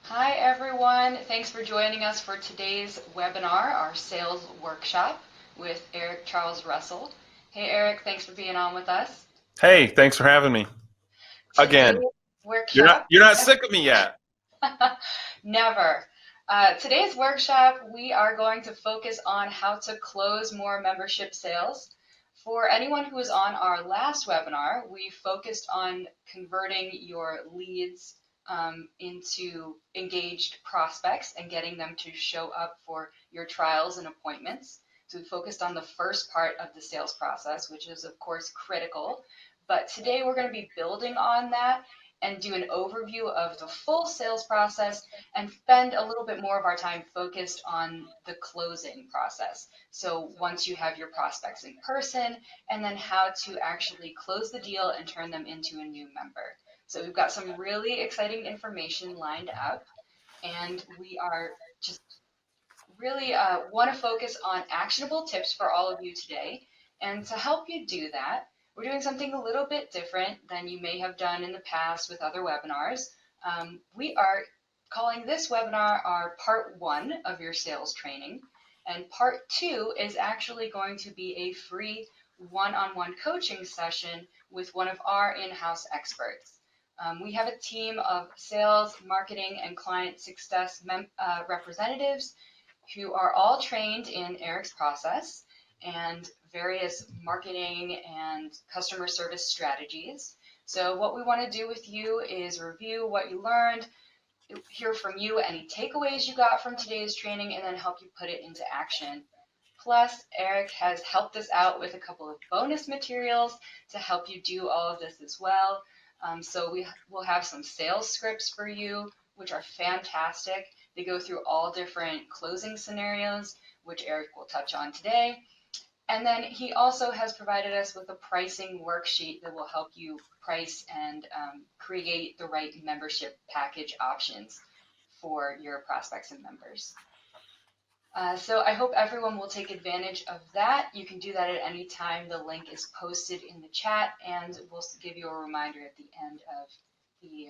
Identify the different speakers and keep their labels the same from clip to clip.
Speaker 1: Hi everyone, thanks for joining us for today's webinar, our sales workshop with Eric Charles Russell. Hey Eric, thanks for being on with us.
Speaker 2: Hey, thanks for having me
Speaker 1: Today's
Speaker 2: again. You're not
Speaker 1: workshop,
Speaker 2: you're not sick of me yet.
Speaker 1: never. Today's workshop, we are going to focus on how to close more membership sales. For anyone who was on our last webinar, we focused on converting your leads into engaged prospects and getting them to show up for your trials and appointments. So we focused on the first part of the sales process, which is of course critical. But today we're going to be building on that and do an overview of the full sales process and spend a little bit more of our time focused on the closing process. So once you have your prospects in person, and then how to actually close the deal and turn them into a new member. So we've got some really exciting information lined up, and we are just really want to focus on actionable tips for all of you today. And to help you do that, we're doing something a little bit different than you may have done in the past with other webinars. We are calling this webinar our part 1 of your sales training. And part 2 is actually going to be a free one-on-one coaching session with one of our in-house experts. We have a team of sales, marketing, and client success representatives who are all trained in Eric's process and various marketing and customer service strategies. So what we want to do with you is review what you learned, hear from you any takeaways you got from today's training, and then help you put it into action. Plus, Eric has helped us out with a couple of bonus materials to help you do all of this as well. So we will have some sales scripts for you, which are fantastic. They go through all different closing scenarios, which Eric will touch on today. And then he also has provided us with a pricing worksheet that will help you price and create the right membership package options for your prospects and members. So I hope everyone will take advantage of that. You can do that at any time. The link is posted in the chat, and we'll give you a reminder at the end of the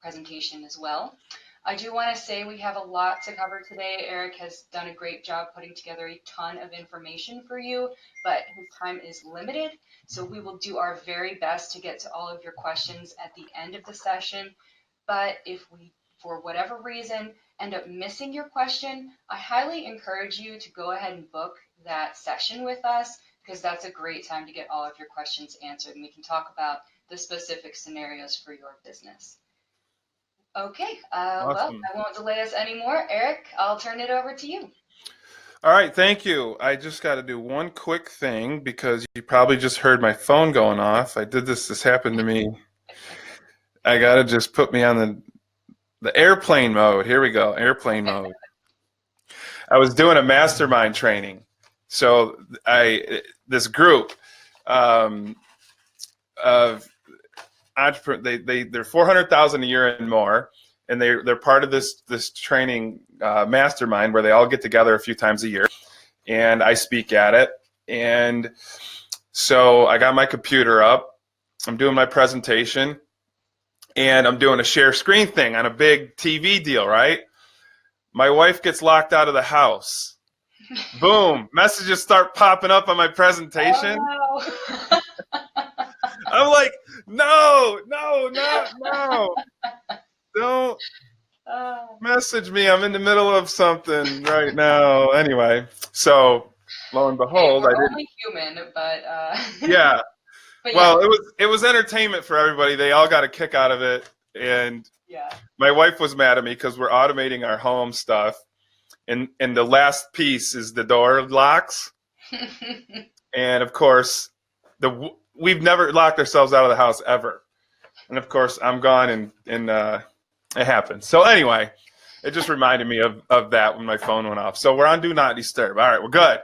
Speaker 1: presentation as well. I do want to say we have a lot to cover today. Eric has done a great job putting together a ton of information for you, but his time is limited. So we will do our very best to get to all of your questions at the end of the session. But if we, for whatever reason, end up missing your question, I highly encourage you to go ahead and book that session with us, because that's a great time to get all of your questions answered, and we can talk about the specific scenarios for your business. Okay, well,
Speaker 2: Awesome.
Speaker 1: I won't delay us anymore. Eric, I'll turn it over to you.
Speaker 2: All right, thank you. I just got to do one quick thing because you probably just heard my phone going off. This happened to me. I got to just put me on the airplane mode. Here we go, airplane mode. I was doing a mastermind training. So this group of entrepreneurs, they're 400,000 a year and more, and they're part of this training mastermind where they all get together a few times a year, and I speak at it. And so I got my computer up, I'm doing my presentation, and I'm doing a share screen thing on a big TV deal, right? My wife gets locked out of the house. Boom, messages start popping up on my presentation.
Speaker 1: Oh,
Speaker 2: I'm like, no, no, don't
Speaker 1: no.
Speaker 2: message me. I'm in the middle of something right now. Anyway, so lo and
Speaker 1: Hey,
Speaker 2: behold, I
Speaker 1: we're
Speaker 2: didn't.
Speaker 1: only human, but
Speaker 2: Yeah.
Speaker 1: but yeah,
Speaker 2: Well, it was entertainment for everybody. They all got a kick out of it, and
Speaker 1: yeah.
Speaker 2: my wife was mad at me because we're automating our home stuff, and the last piece is the door locks, and of course, we've never locked ourselves out of the house ever, and of course, I'm gone, and it happened. So anyway, it just reminded me of that when my phone went off. So we're on Do Not Disturb. All right, we're good.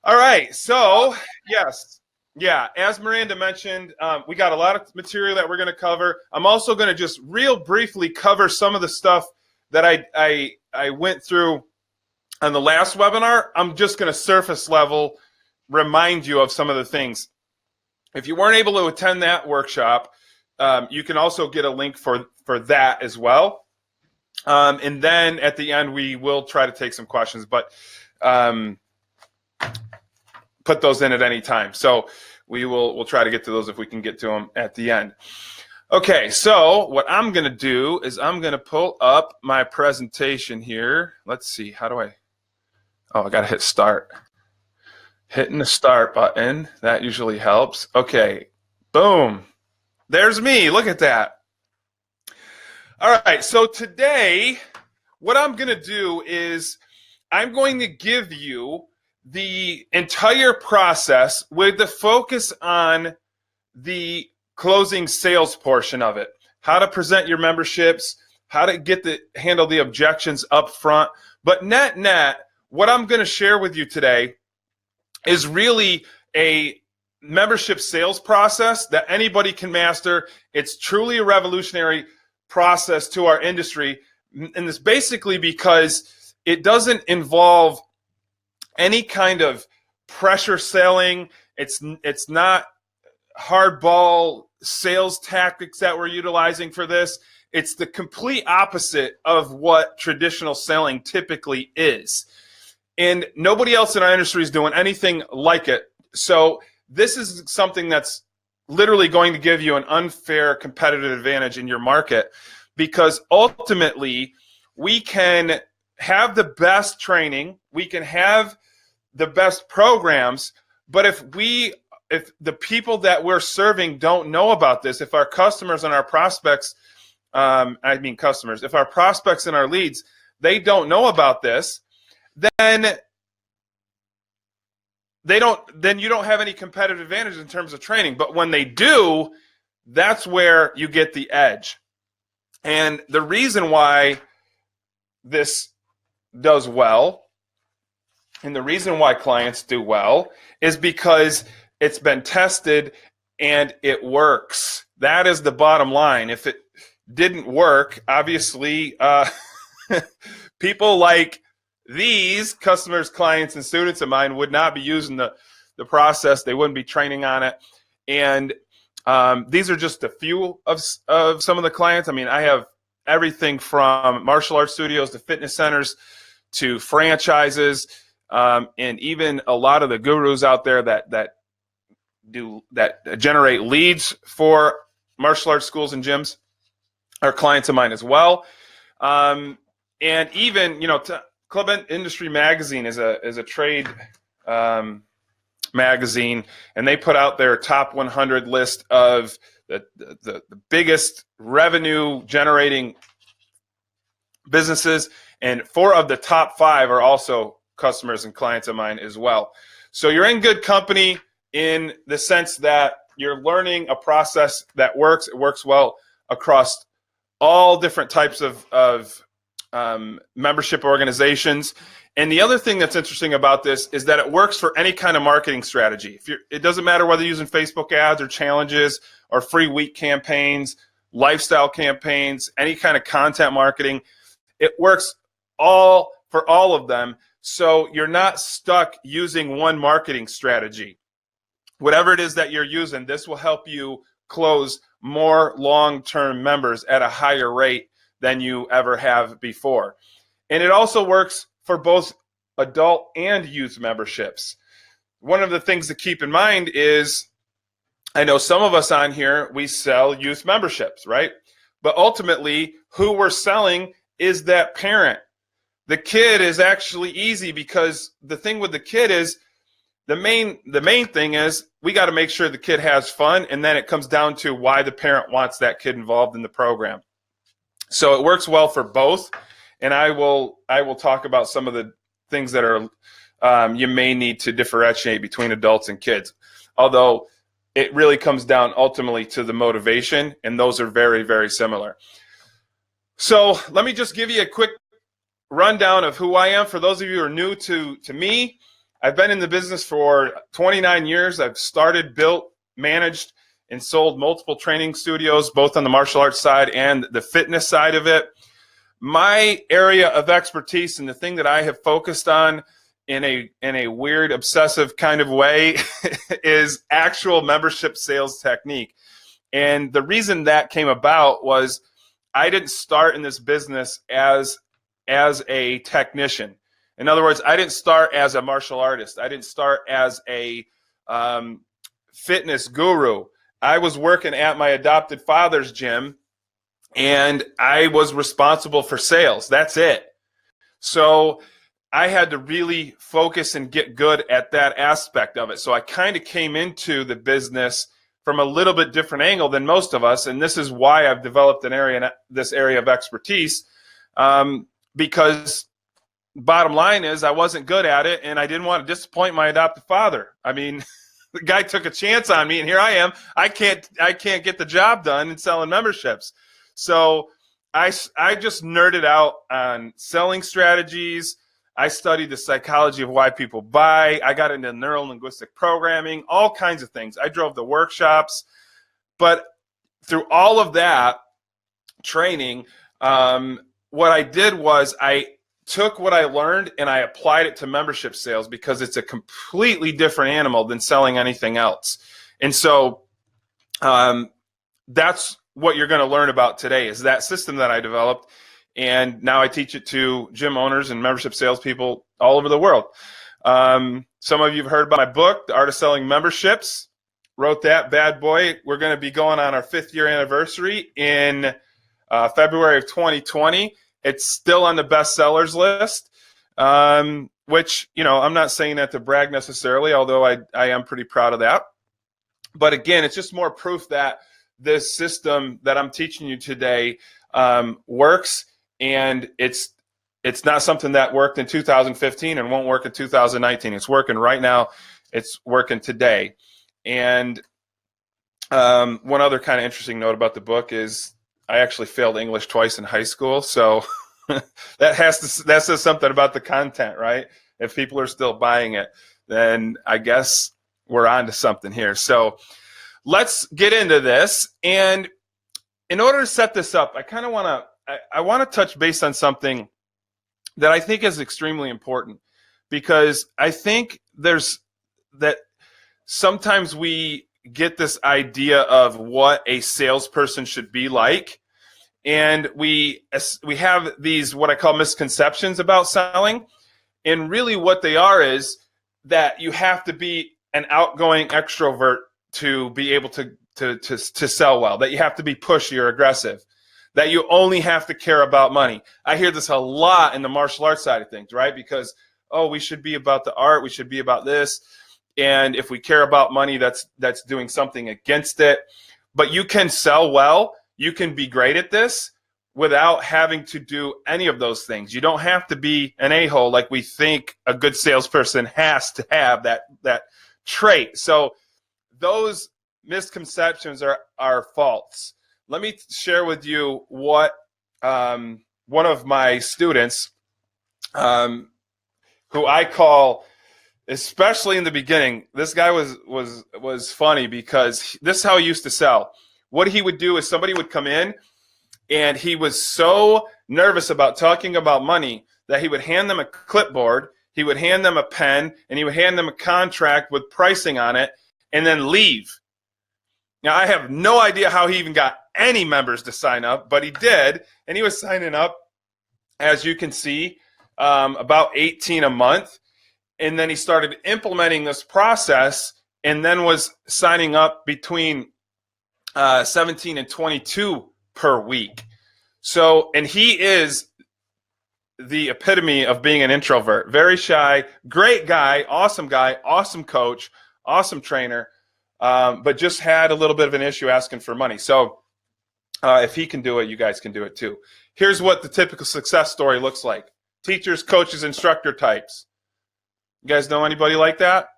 Speaker 2: All right, so yes. Yeah, as Miranda mentioned, we got a lot of material that we're going to cover. I'm also going to just real briefly cover some of the stuff that I went through on the last webinar. I'm just going to surface level remind you of some of the things. If you weren't able to attend that workshop, you can also get a link for that as well. And then at the end, we will try to take some questions, but put those in at any time. So we'll try to get to those if we can get to them at the end. Okay, so what I'm going to do is I'm going to pull up my presentation here. Let's see, how do I got to hit start. Hitting the start button, that usually helps. Okay, boom. There's me, look at that. All right, so today, what I'm going to do is I'm going to give you the entire process with the focus on the closing sales portion of it. How to present your memberships, how to handle the objections up front. But net, what I'm going to share with you today is really a membership sales process that anybody can master. It's truly a revolutionary process to our industry. And it's basically because it doesn't involve any kind of pressure selling. It's not hardball sales tactics that we're utilizing for this. It's the complete opposite of what traditional selling typically is. And nobody else in our industry is doing anything like it. So this is something that's literally going to give you an unfair competitive advantage in your market, because ultimately we can have the best training, we can have the best programs, but if the people that we're serving don't know about this, if our customers and our prospects, if our prospects and our leads, they don't know about this, then you don't have any competitive advantage in terms of training. But when they do, that's where you get the edge. And the reason why this does well, and the reason why clients do well, is because it's been tested and it works. That is the bottom line. If it didn't work, obviously, people like these customers, clients, and students of mine would not be using the process. They wouldn't be training on it. And these are just a few of some of the clients. I mean, I have everything from martial arts studios to fitness centers to franchises, and even a lot of the gurus out there that generate leads for martial arts schools and gyms are clients of mine as well. And even, Club Industry Magazine is a trade magazine, and they put out their top 100 list of the biggest revenue generating businesses, and 4 of the top 5 are also customers and clients of mine as well. So you're in good company in the sense that you're learning a process that works. It works well across all different types of membership organizations. And the other thing that's interesting about this is that it works for any kind of marketing strategy. It doesn't matter whether you're using Facebook ads or challenges or free week campaigns, lifestyle campaigns, any kind of content marketing. It works for all of them. So you're not stuck using one marketing strategy. Whatever it is that you're using, this will help you close more long-term members at a higher rate than you ever have before. And it also works for both adult and youth memberships. One of the things to keep in mind is, I know some of us on here, we sell youth memberships, right? But ultimately, who we're selling is that parent. The kid is actually easy, because the thing with the kid is, the main thing is we got to make sure the kid has fun, and then it comes down to why the parent wants that kid involved in the program. So it works well for both, and I will talk about some of the things that are you may need to differentiate between adults and kids. Although it really comes down ultimately to the motivation, and those are very, very similar. So let me just give you a quick rundown of who I am. For those of you who are new to me, I've been in the business for 29 years. I've started, built, managed, and sold multiple training studios, both on the martial arts side and the fitness side of it. My area of expertise, and the thing that I have focused on in a weird, obsessive kind of way, is actual membership sales technique. And the reason that came about was I didn't start in this business as a technician. In other words, I didn't start as a martial artist. I didn't start as a fitness guru. I was working at my adopted father's gym, and I was responsible for sales. That's it. So I had to really focus and get good at that aspect of it. So I kind of came into the business from a little bit different angle than most of us, and this is why I've developed this area of expertise, because bottom line is I wasn't good at it, and I didn't want to disappoint my adopted father. I mean, the guy took a chance on me, and here I am. I can't get the job done in selling memberships. So I just nerded out on selling strategies. I studied the psychology of why people buy. I got into neuro-linguistic programming, all kinds of things. I drove the workshops. But through all of that training, what I did was I took what I learned and I applied it to membership sales, because it's a completely different animal than selling anything else. And so that's what you're going to learn about today, is that system that I developed. And now I teach it to gym owners and membership salespeople all over the world. Some of you have heard about my book, The Art of Selling Memberships. Wrote that bad boy. We're going to be going on our 5th year anniversary in February of 2020. It's still on the bestsellers list, which, I'm not saying that to brag necessarily, although I am pretty proud of that. But again, it's just more proof that this system that I'm teaching you today works. And it's not something that worked in 2015 and won't work in 2019. It's working right now. It's working today. And one other kind of interesting note about the book is I actually failed English twice in high school. So that says something about the content, right? If people are still buying it, then I guess we're on to something here. So let's get into this. And in order to set this up, I want to touch base on something that I think is extremely important, because I think that sometimes we get this idea of what a salesperson should be like, and we have these what I call misconceptions about selling. And really what they are is that you have to be an outgoing extrovert to be able to sell well, that you have to be pushy or aggressive, that you only have to care about money. I hear this a lot in the martial arts side of things, right? Because, we should be about the art, we should be about this. And if we care about money, that's doing something against it. But you can sell well, you can be great at this without having to do any of those things. You don't have to be an a-hole like we think a good salesperson has to have that trait. So those misconceptions are false. Let me share with you what one of my students, who I call, especially in the beginning, this guy was funny, because this is how he used to sell. What he would do is somebody would come in, and he was so nervous about talking about money that he would hand them a clipboard, he would hand them a pen, and he would hand them a contract with pricing on it, and then leave. Now, I have no idea how he even got any members to sign up, but he did, and he was signing up, as you can see, about 18 a month. And then he started implementing this process, and then was signing up between 17 and 22 per week. So, and he is the epitome of being an introvert. Very shy, great guy, awesome coach, awesome trainer, but just had a little bit of an issue asking for money. So if he can do it, you guys can do it too. Here's what the typical success story looks like. Teachers, coaches, instructor types. You guys know anybody like that?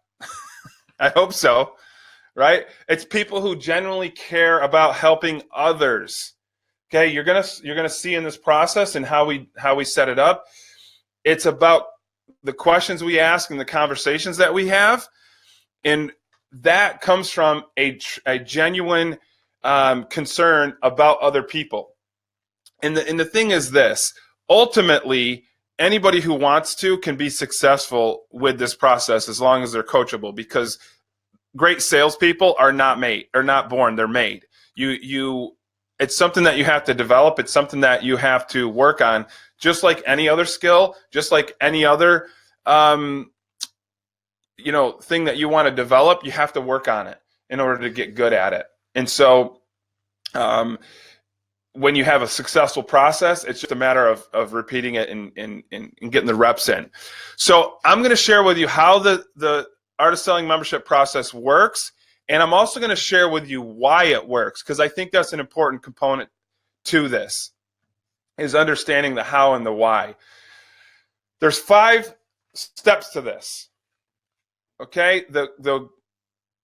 Speaker 2: I hope so, right? It's people who genuinely care about helping others. Okay, you're gonna see in this process and how we set it up. It's about the questions we ask and the conversations that we have, and that comes from a genuine concern about other people. And the thing is this: ultimately, anybody who wants to can be successful with this process as long as they're coachable, because great salespeople are not born, they're made. You it's something that you have to develop. It's something that you have to work on, just like any other skill, just like any other thing that you want to develop. You have to work on it in order to get good at it. And so when you have a successful process, it's just a matter of repeating it and getting the reps in. So I'm going to share with you how the Art of Selling membership process works. And I'm also going to share with you why it works, because I think that's an important component to this, is understanding the how and the why. There's 5 steps to this. Okay? The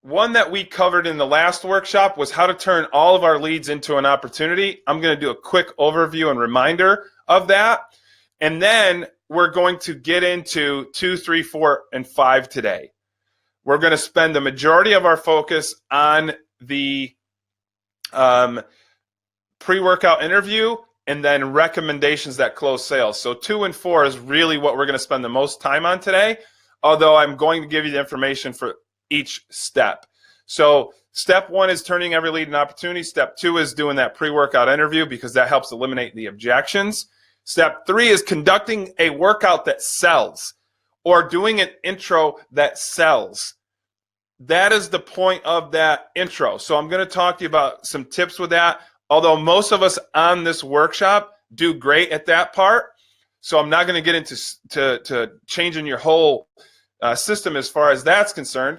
Speaker 2: one that we covered in the last workshop was how to turn all of our leads into an opportunity. I'm going to do a quick overview and reminder of that. And then we're going to get into 2, 3, 4, and 5 today. We're going to spend the majority of our focus on the pre-workout interview and then recommendations that close sales. So 2 and 4 is really what we're going to spend the most time on today, although I'm going to give you the information for each step. So step 1 is turning every lead into an opportunity. Step 2 is doing that pre-workout interview, because that helps eliminate the objections. Step 3 is conducting a workout that sells, or doing an intro that sells. That is the point of that intro. So I'm going to talk to you about some tips with that. Although most of us on this workshop do great at that part, so I'm not going to get into to changing your whole system as far as that's concerned.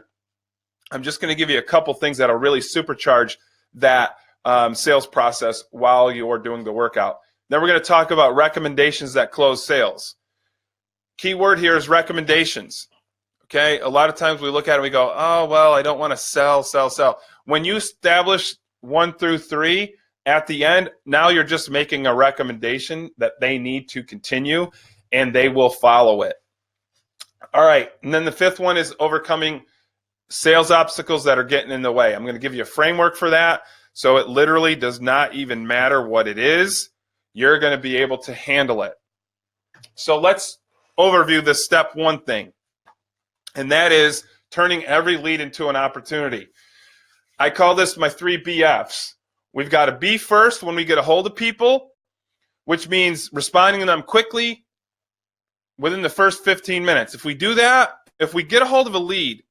Speaker 2: I'm just going to give you a couple things that'll really supercharge that sales process while you're doing the workout. Then we're going to talk about recommendations that close sales. Key word here is recommendations. Okay, a lot of times we look at it and we go, oh, well, I don't want to sell. When you establish 1 through 3 at the end, now you're just making a recommendation that they need to continue, and they will follow it. All right, and then the 5th one is overcoming sales obstacles that are getting in the way. I'm going to give you a framework for that, so it literally does not even matter what it is. You're going to be able to handle it. So let's overview the step 1 thing, and that is turning every lead into an opportunity. I call this my 3 BFs. We've got to be first when we get a hold of people, which means responding to them quickly within the first 15 minutes. If we do that, if we get a hold of a lead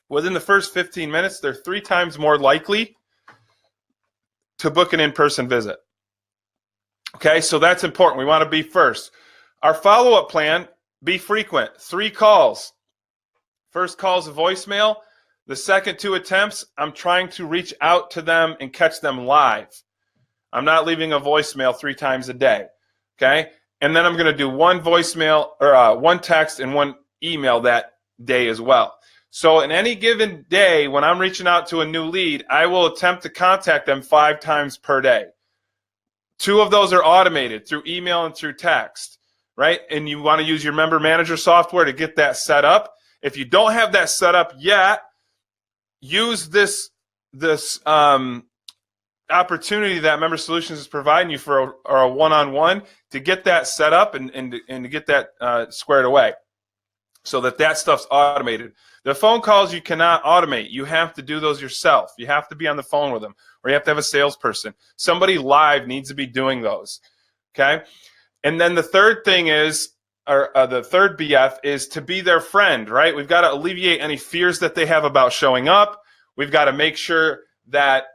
Speaker 2: within the first 15 minutes, they're 3 times more likely to book an in-person visit. Okay, so that's important. We want to be first. Our follow-up plan, be frequent. 3 calls. First call is a voicemail. The second 2 attempts, I'm trying to reach out to them and catch them live. I'm not leaving a voicemail 3 times a day. Okay, and then I'm going to do 1 voicemail or 1 text and 1 email that day as well. So in any given day, when I'm reaching out to a new lead, I will attempt to contact them 5 times per day. 2 of those are automated through email and through text, right? And you want to use your member manager software to get that set up. If you don't have that set up yet, use this opportunity that Member Solutions is providing you for a one-on-one to get that set up and to get that squared away, so that stuff's automated. The phone calls you cannot automate. You have to do those yourself. You have to be on the phone with them, or you have to have a salesperson. Somebody live needs to be doing those. Okay? And then the third thing is, or the third BF is to be their friend, right? We've got to alleviate any fears that they have about showing up. We've got to make sure that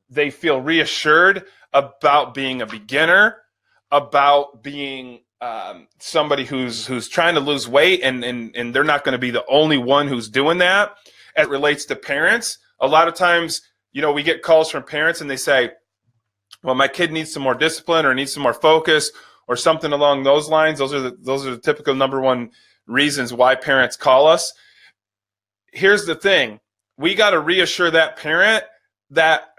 Speaker 2: they feel reassured about being a beginner, about being somebody who's trying to lose weight, and they're not going to be the only one who's doing that. As it relates to parents, a lot of times, we get calls from parents and they say, well, my kid needs some more discipline or needs some more focus or something along those lines. Those are the typical number 1 reasons why parents call us. Here's the thing. We got to reassure that parent that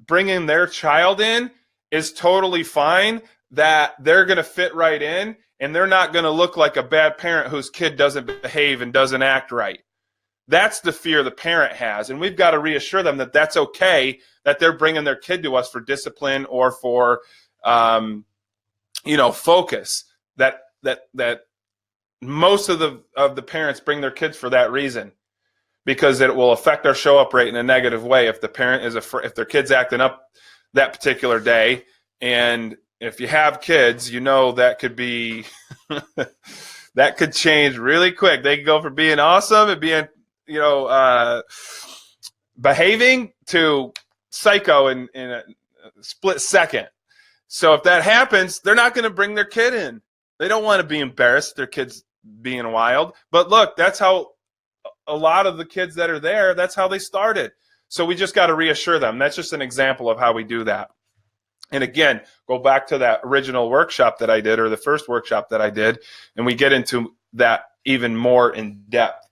Speaker 2: bringing their child in is totally fine, that they're going to fit right in, and they're not going to look like a bad parent whose kid doesn't behave and doesn't act right. That's the fear the parent has, and we've got to reassure them that that's okay, that they're bringing their kid to us for discipline or for focus. That most of the parents bring their kids for that reason, because it will affect our show up rate in a negative way if the parent is if their kid's acting up that particular day. And if you have kids, you know that could be that could change really quick. They can go from being awesome and being, behaving to psycho in a split second. So if that happens, they're not going to bring their kid in. They don't want to be embarrassed, their kid's being wild. But look, that's how a lot of the kids that are there, that's how they started. So we just got to reassure them. That's just an example of how we do that. And again, go back to that original workshop that I did, or the first workshop that I did, and we get into that even more in depth.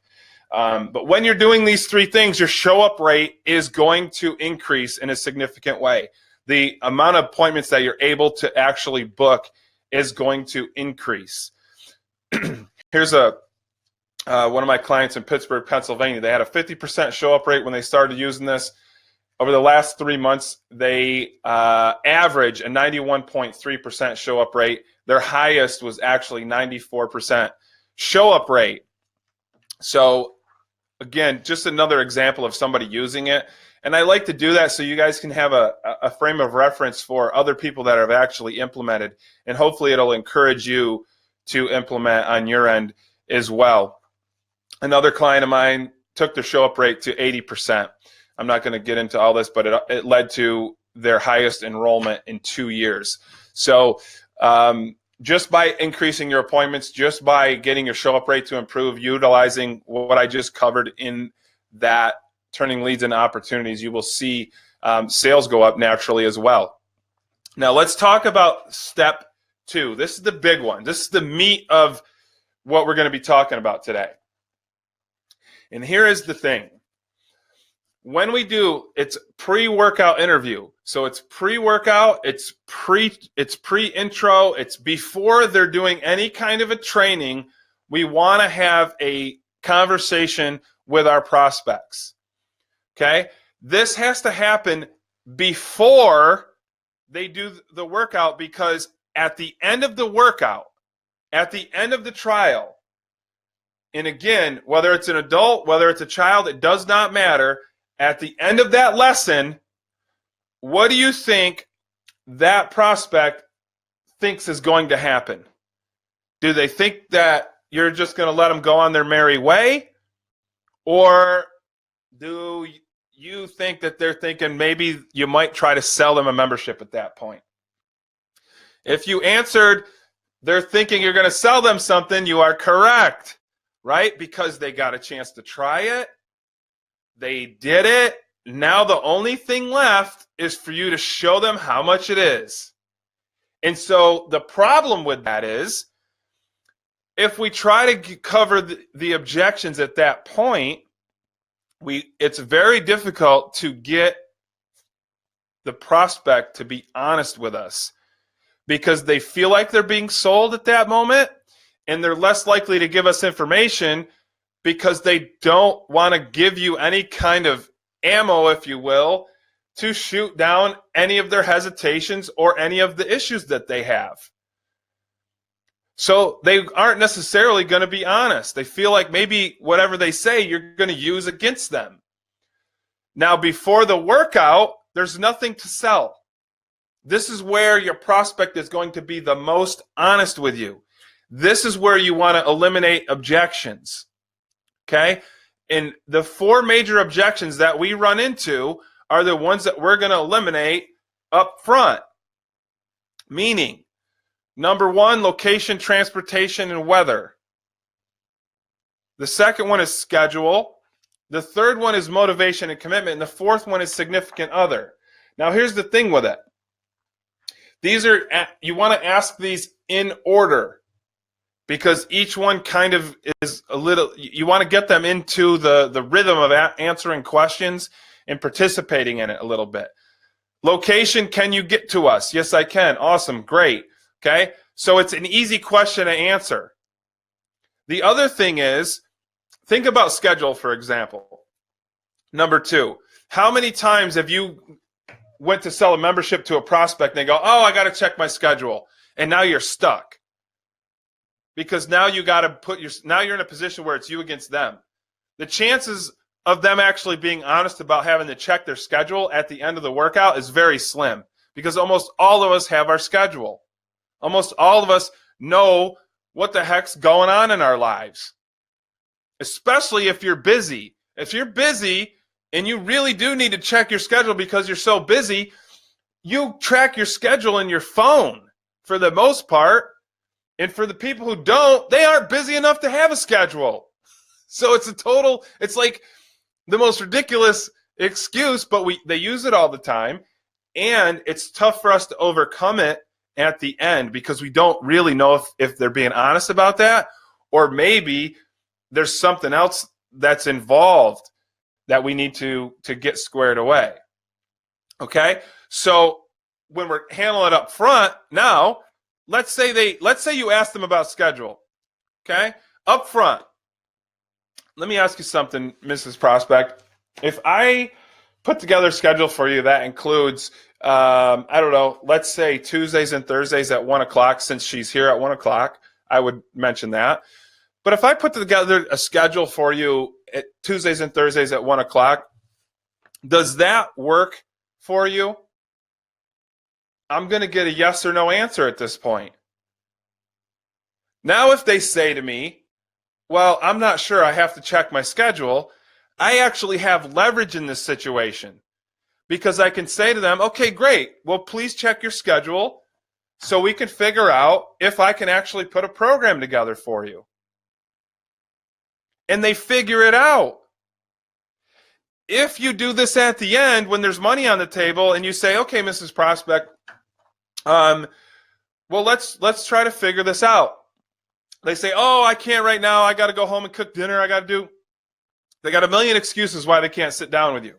Speaker 2: But when you're doing these three things, your show up rate is going to increase in a significant way. The amount of appointments that you're able to actually book is going to increase. Here's one of my clients in Pittsburgh, Pennsylvania. They had a 50% show up rate when they started using this. Over the last 3 months, they average a 91.3% show up rate. Their highest was actually 94% show up rate. So again, just another example of somebody using it. And I like to do that so you guys can have a frame of reference for other people that have actually implemented. And hopefully it'll encourage you to implement on your end as well. Another client of mine took their show up rate to 80%. I'm not going to get into all this, but it led to their highest enrollment in 2 years. So just by increasing your appointments, just by getting your show up rate to improve, utilizing what I just covered in that turning leads into opportunities, you will see sales go up naturally as well. Now let's talk about step 2. This is the big one. This is the meat of what we're going to be talking about today. And here is the thing. When we do, it's pre-workout interview. So it's pre-workout, it's pre-intro, it's before they're doing any kind of a training. We want to have a conversation with our prospects. Okay? This has to happen before they do the workout, because at the end of the workout, at the end of the trial, and again, whether it's an adult, whether it's a child, it does not matter. At the end of that lesson, what do you think that prospect thinks is going to happen? Do they think that you're just going to let them go on their merry way? Or do you think that they're thinking maybe you might try to sell them a membership at that point? If you answered, they're thinking you're going to sell them something, you are correct, right? Because they got a chance to try it. They did it. Now the only thing left is for you to show them how much it is. And so the problem with that is, if we try to cover the objections at that point, it's very difficult to get the prospect to be honest with us, because they feel like they're being sold at that moment, and they're less likely to give us information because they don't want to give you any kind of ammo, if you will, to shoot down any of their hesitations or any of the issues that they have. So they aren't necessarily going to be honest. They feel like maybe whatever they say you're going to use against them. Now, before the workout, there's nothing to sell. This is where your prospect is going to be the most honest with you. This is where you want to eliminate objections. Okay? And the 4 major objections that we run into are the ones that we're going to eliminate up front. Meaning, number 1, location, transportation, and weather. The second one is schedule. The third one is motivation and commitment. And the fourth one is significant other. Now, here's the thing with it. You want to ask these in order, because each one kind of is a little, you want to get them into the rhythm of answering questions and participating in it a little bit. Location, can you get to us? Yes, I can. Awesome, great. Okay, so it's an easy question to answer. The other thing is, think about schedule, for example. Number 2, how many times have you went to sell a membership to a prospect and they go, oh, I got to check my schedule, and now you're stuck? Because now you got to now you're in a position where it's you against them. The chances of them actually being honest about having to check their schedule at the end of the workout is very slim, because almost all of us have our schedule. Almost all of us know what the heck's going on in our lives, especially if you're busy. If you're busy and you really do need to check your schedule because you're so busy, you track your schedule in your phone for the most part. And for the people who don't, they aren't busy enough to have a schedule. So it's like the most ridiculous excuse, but they use it all the time. And it's tough for us to overcome it at the end, because we don't really know if they're being honest about that, or maybe there's something else that's involved that we need to get squared away. Okay? So when we're handling it up front, now, let's say you ask them about schedule. Okay? Up front. Let me ask you something, Mrs. Prospect. If I put together a schedule for you that includes, I don't know, let's say Tuesdays and Thursdays at 1 o'clock, since she's here at 1 o'clock, I would mention that. But if I put together a schedule for you at Tuesdays and Thursdays at 1 o'clock, does that work for you? I'm going to get a yes or no answer at this point. Now, if they say to me, well, I'm not sure, I have to check my schedule, I actually have leverage in this situation, because I can say to them, okay, great. Well, please check your schedule so we can figure out if I can actually put a program together for you. And they figure it out. If you do this at the end when there's money on the table and you say, okay, Mrs. Prospect, well, let's try to figure this out. They say, oh, I can't right now. I got to go home and cook dinner. They got a million excuses why they can't sit down with you.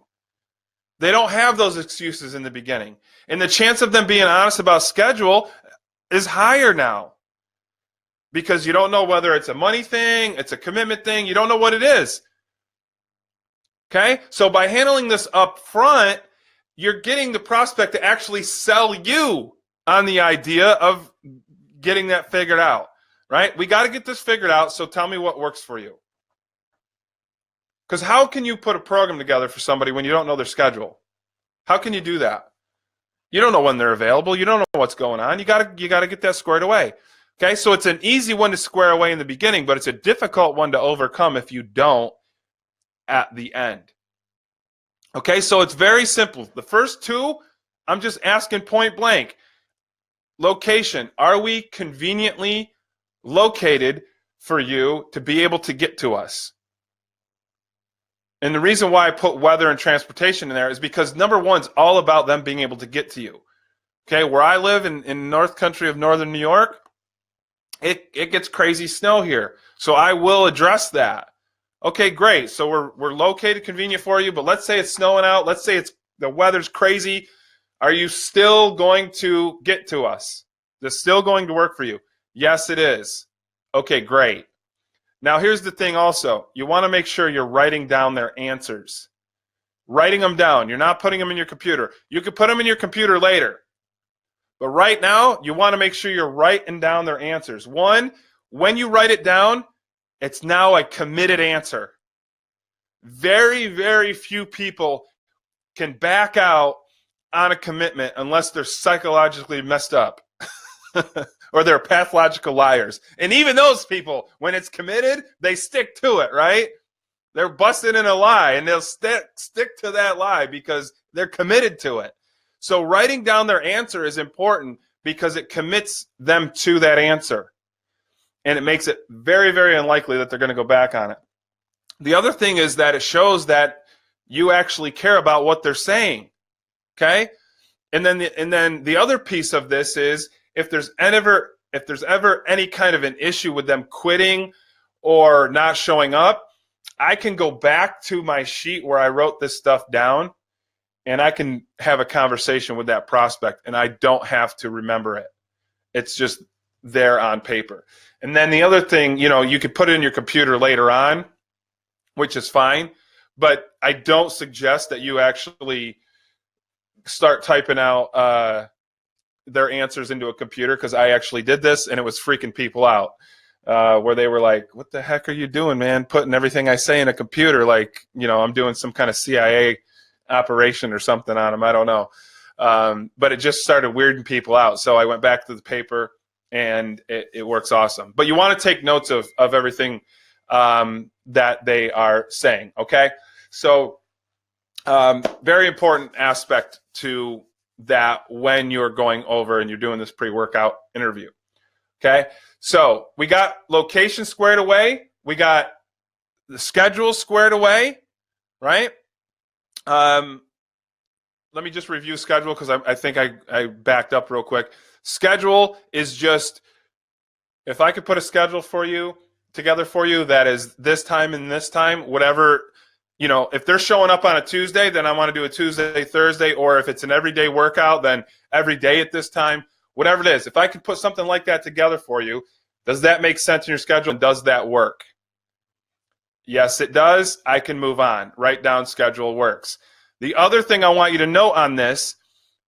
Speaker 2: They don't have those excuses in the beginning. And the chance of them being honest about schedule is higher now, because you don't know whether it's a money thing, it's a commitment thing. You don't know what it is. Okay? So by handling this up front, you're getting the prospect to actually sell you on the idea of getting that figured out, right? We got to get this figured out, so tell me what works for you. Because how can you put a program together for somebody when you don't know their schedule? How can you do that? You don't know when they're available. You don't know what's going on. You got to get that squared away. Okay, so it's an easy one to square away in the beginning, but it's a difficult one to overcome if you don't at the end. Okay, so it's very simple. The first two, I'm just asking point blank. Location. Are we conveniently located for you to be able to get to us? And the reason why I put weather and transportation in there is because number one's all about them being able to get to you. Okay, where I live in North Country of Northern New York, it gets crazy snow here. So I will address that. Okay, great. So we're located convenient for you, but let's say it's snowing out. Let's say the weather's crazy. Are you still going to get to us? Is it still going to work for you? Yes, it is. Okay, great. Now, here's the thing also. You want to make sure you're writing down their answers. Writing them down. You're not putting them in your computer. You can put them in your computer later. But right now, you want to make sure you're writing down their answers. One, when you write it down, it's now a committed answer. Very, very few people can back out on a commitment unless they're psychologically messed up. Or they're pathological liars. And even those people, when it's committed, they stick to it, right? They're busted in a lie, and they'll stick to that lie because they're committed to it. So writing down their answer is important because it commits them to that answer. And it makes it very, very unlikely that they're going to go back on it. The other thing is that it shows that you actually care about what they're saying, okay? And then the other piece of this is, if there's ever any kind of an issue with them quitting or not showing up, I can go back to my sheet where I wrote this stuff down, and I can have a conversation with that prospect, and I don't have to remember it. It's just there on paper. And then the other thing, you could put it in your computer later on, which is fine, but I don't suggest that you actually start typing out their answers into a computer, because I actually did this and it was freaking people out. where they were like, what the heck are you doing, man? Putting everything I say in a computer, like, I'm doing some kind of CIA operation or something on them. I don't know. But it just started weirding people out. So I went back to the paper, and it works awesome. But you want to take notes of everything that they are saying, okay? So very important aspect to that when you're going over and you're doing this pre-workout interview, okay? So we got location squared away. We got the schedule squared away, right? Let me just review schedule because I think I backed up real quick. Schedule is just, if I could put a schedule together for you that is this time and this time, whatever, if they're showing up on a Tuesday, then I want to do a Tuesday, Thursday, or if it's an everyday workout, then every day at this time, whatever it is. If I could put something like that together for you, does that make sense in your schedule? And does that work? Yes, it does. I can move on. Write down schedule works. The other thing I want you to know on this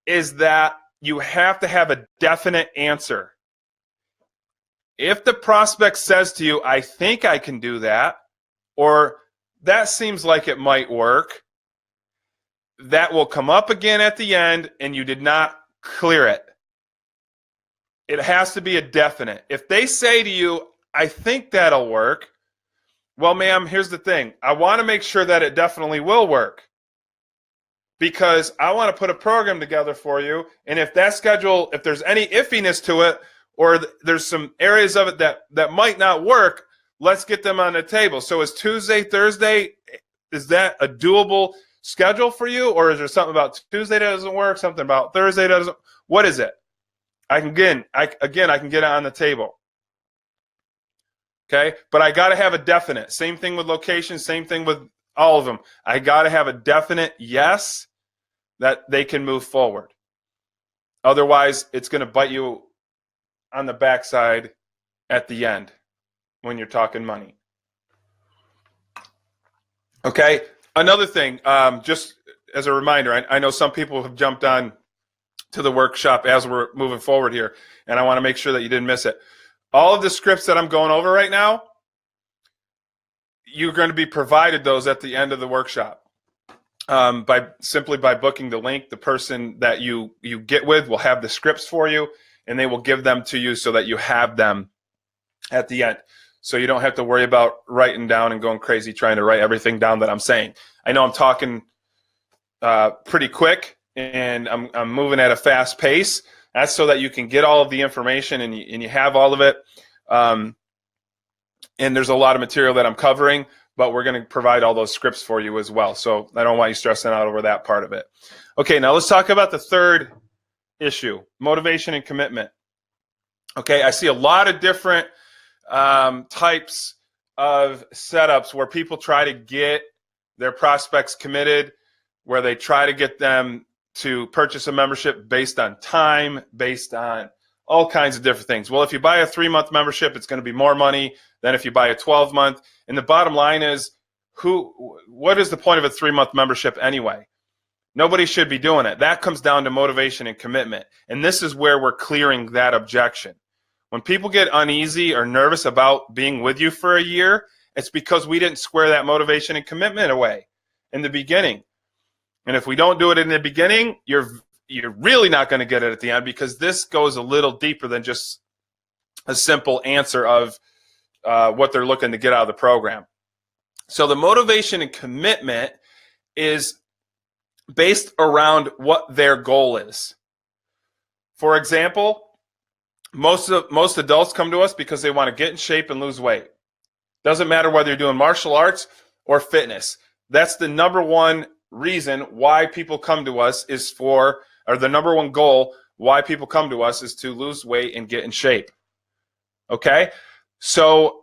Speaker 2: is that you have to have a definite answer. If the prospect says to you, I think I can do that, or that seems like it might work, that will come up again at the end and you did not clear it. It has to be a definite. If they say to you, I think that'll work, well, ma'am, here's the thing. I want to make sure that it definitely will work, because I want to put a program together for you. And if that schedule, if there's any iffiness to it, or there's some areas of it that might not work, let's get them on the table. So is Tuesday, Thursday, is that a doable schedule for you? Or is there something about Tuesday that doesn't work, something about Thursday that doesn't? What is it? I can get it on the table. Okay, but I got to have a definite. Same thing with location, same thing with all of them. I got to have a definite yes that they can move forward. Otherwise, it's going to bite you on the backside at the end when you're talking money. Okay, another thing, just as a reminder, I know some people have jumped on to the workshop as we're moving forward here, and I want to make sure that you didn't miss it. All of the scripts that I'm going over right now, you're going to be provided those at the end of the workshop. By booking the link, the person that you get with will have the scripts for you, and they will give them to you so that you have them at the end. So you don't have to worry about writing down and going crazy trying to write everything down that I'm saying. I know I'm talking pretty quick, and I'm moving at a fast pace. That's so that you can get all of the information and you have all of it. And there's a lot of material that I'm covering, but we're going to provide all those scripts for you as well. So I don't want you stressing out over that part of it. Okay, now let's talk about the third issue, motivation and commitment. Okay, I see a lot of different types of setups where people try to get their prospects committed, where they try to get them to purchase a membership based on time, based on all kinds of different things. Well, if you buy a 3-month membership, it's going to be more money than if you buy a 12-month. And the bottom line is, what is the point of a 3-month membership anyway? Nobody should be doing it. That comes down to motivation and commitment. And this is where we're clearing that objection. When people get uneasy or nervous about being with you for a year, it's because we didn't square that motivation and commitment away in the beginning. And if we don't do it in the beginning, you're really not going to get it at the end, because this goes a little deeper than just a simple answer of what they're looking to get out of the program. So the motivation and commitment is based around what their goal is. For example, most adults come to us because they want to get in shape and lose weight. Doesn't matter whether you're doing martial arts or fitness. That's the number one reason why people come to us or the number one goal why people come to us is to lose weight and get in shape. Okay? So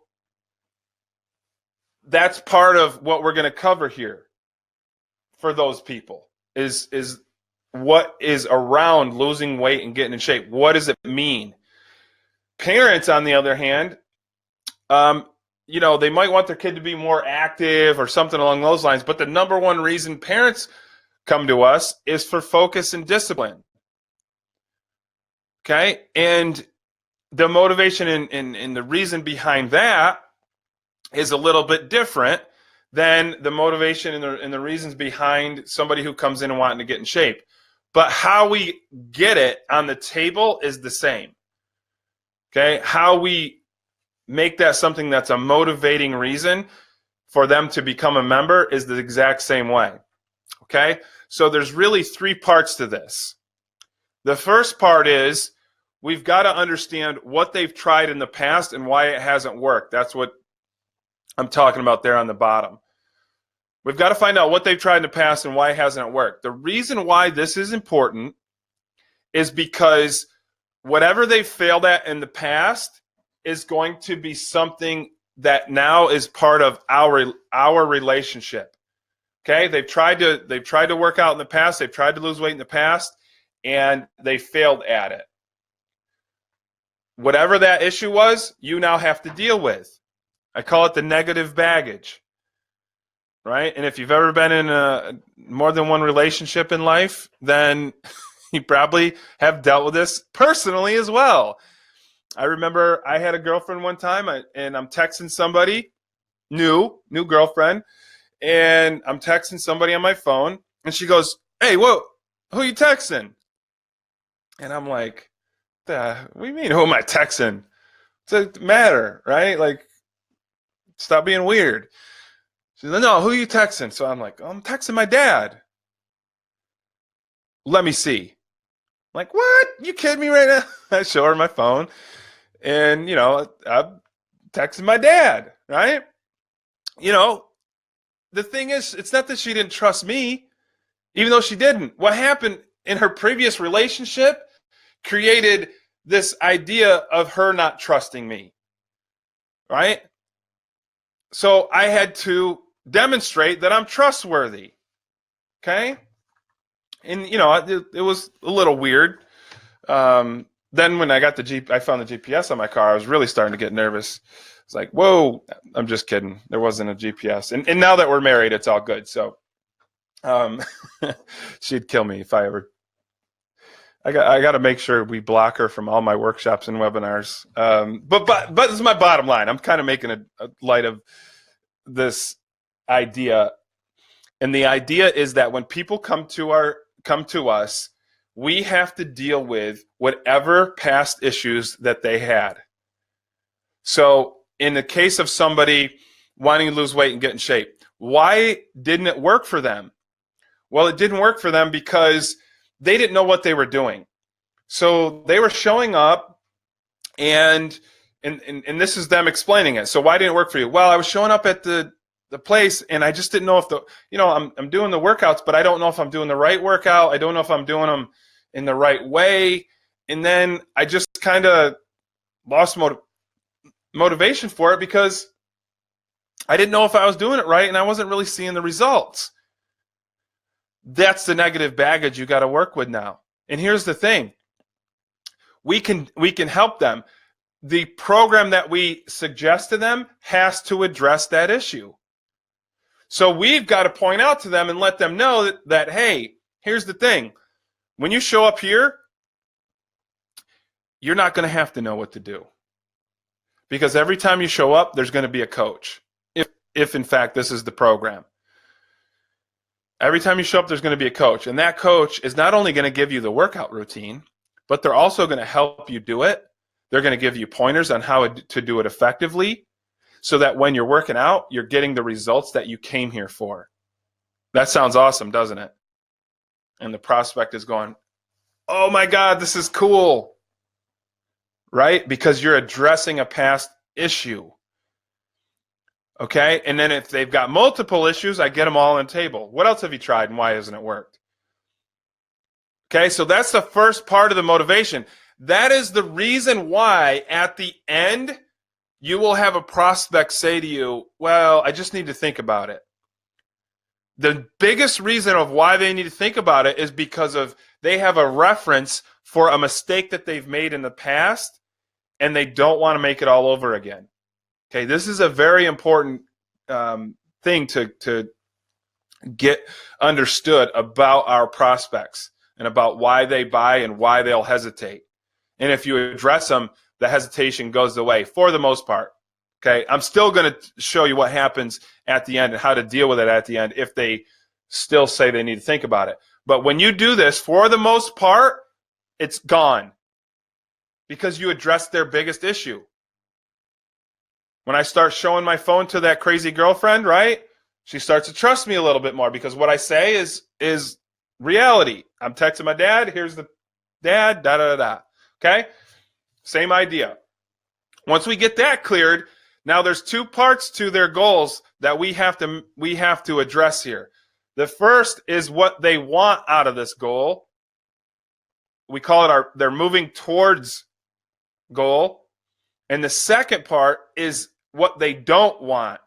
Speaker 2: that's part of what we're going to cover here for those people is what is around losing weight and getting in shape. What does it mean? Parents, on the other hand, they might want their kid to be more active or something along those lines, but the number one reason parents come to us is for focus and discipline. Okay? And the motivation and the reason behind that is a little bit different than the motivation and the reasons behind somebody who comes in and wanting to get in shape. But how we get it on the table is the same. Okay? How we make that something that's a motivating reason for them to become a member is the exact same way. Okay? So there's really 3 parts to this. The first part is we've got to understand what they've tried in the past and why it hasn't worked. That's what I'm talking about there on the bottom. We've got to find out what they've tried in the past and why it hasn't worked. The reason why this is important is because whatever they've failed at in the past is going to be something that now is part of our relationship. Okay? They've tried to work out in the past, they've tried to lose weight in the past, and they failed at it. Whatever that issue was, you now have to deal with. I call it the negative baggage, right? And if you've ever been in more than one relationship in life, then you probably have dealt with this personally as well. I remember I had a girlfriend one time, and I'm texting somebody, new girlfriend, and I'm texting somebody on my phone, and she goes, "Hey, whoa, who you texting?" And I'm like, what do you mean, who am I texting? What's it matter, right? Like, stop being weird. She's like, "No, who are you texting?" So I'm like, "I'm texting my dad." "Let me see." I'm like, "What? You kidding me right now?" I show her my phone, and I'm texting my dad, right? The thing is, it's not that she didn't trust me, even though she didn't. What happened in her previous relationship created this idea of her not trusting me, right? So I had to demonstrate that I'm trustworthy, okay? And, it was a little weird. Then when I got I found the GPS on my car, I was really starting to get nervous. It's like, whoa, I'm just kidding. There wasn't a GPS. And now that we're married, it's all good. So she'd kill me if I ever. I got to make sure we block her from all my workshops and webinars. But this is my bottom line. I'm kind of making a light of this idea, and the idea is that when people come to us, we have to deal with whatever past issues that they had. So in the case of somebody wanting to lose weight and get in shape, why didn't it work for them? Well, it didn't work for them because they didn't know what they were doing. So they were showing up, and this is them explaining it. So why didn't it work for you? Well, I was showing up at the place, and I just didn't know if I'm doing the workouts, but I don't know if I'm doing the right workout. I don't know if I'm doing them in the right way. And then I just kind of lost motivation for it because I didn't know if I was doing it right, and I wasn't really seeing the results. That's the negative baggage you got to work with now. And here's the thing. We can help them. The program that we suggest to them has to address that issue. So we've got to point out to them and let them know that hey, here's the thing. When you show up here, you're not going to have to know what to do. Because every time you show up, there's going to be a coach. If in fact this is the program. Every time you show up, there's going to be a coach. And that coach is not only going to give you the workout routine, but they're also going to help you do it. They're going to give you pointers on how to do it effectively so that when you're working out, you're getting the results that you came here for. That sounds awesome, doesn't it? And the prospect is going, "Oh my God, this is cool." Right? Because you're addressing a past issue. Okay? And then if they've got multiple issues, I get them all on the table. What else have you tried and why hasn't it worked? Okay, so that's the first part of the motivation. That is the reason why at the end you will have a prospect say to you, "Well, I just need to think about it." The biggest reason of why they need to think about it is because they have a reference for a mistake that they've made in the past, and they don't want to make it all over again. Okay, this is a very important thing to get understood about our prospects and about why they buy and why they'll hesitate. And if you address them, the hesitation goes away for the most part. Okay, I'm still going to show you what happens at the end and how to deal with it at the end if they still say they need to think about it. But when you do this, for the most part, it's gone because you addressed their biggest issue. When I start showing my phone to that crazy girlfriend, right, she starts to trust me a little bit more because what I say is reality. I'm texting my dad. Here's the dad, da-da-da-da. Okay? Same idea. Once we get that cleared, now there's two parts to their goals that we have to address here. The first is what they want out of this goal. We call it they're moving towards goal. And the second part is what they don't want.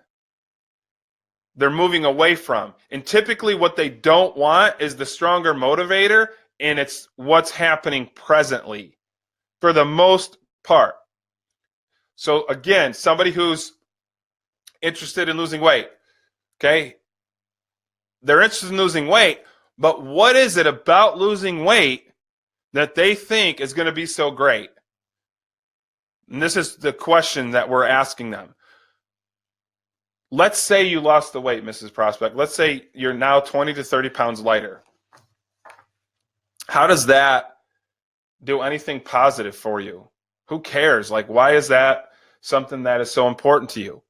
Speaker 2: They're moving away from. And typically what they don't want is the stronger motivator, and it's what's happening presently for the most part. So again, somebody who's interested in losing weight, okay? They're interested in losing weight, but what is it about losing weight that they think is going to be so great? And this is the question that we're asking them. Let's say you lost the weight, Mrs. Prospect. Let's say you're now 20 to 30 pounds lighter. How does that do anything positive for you? Who cares? Like, why is that something that is so important to you?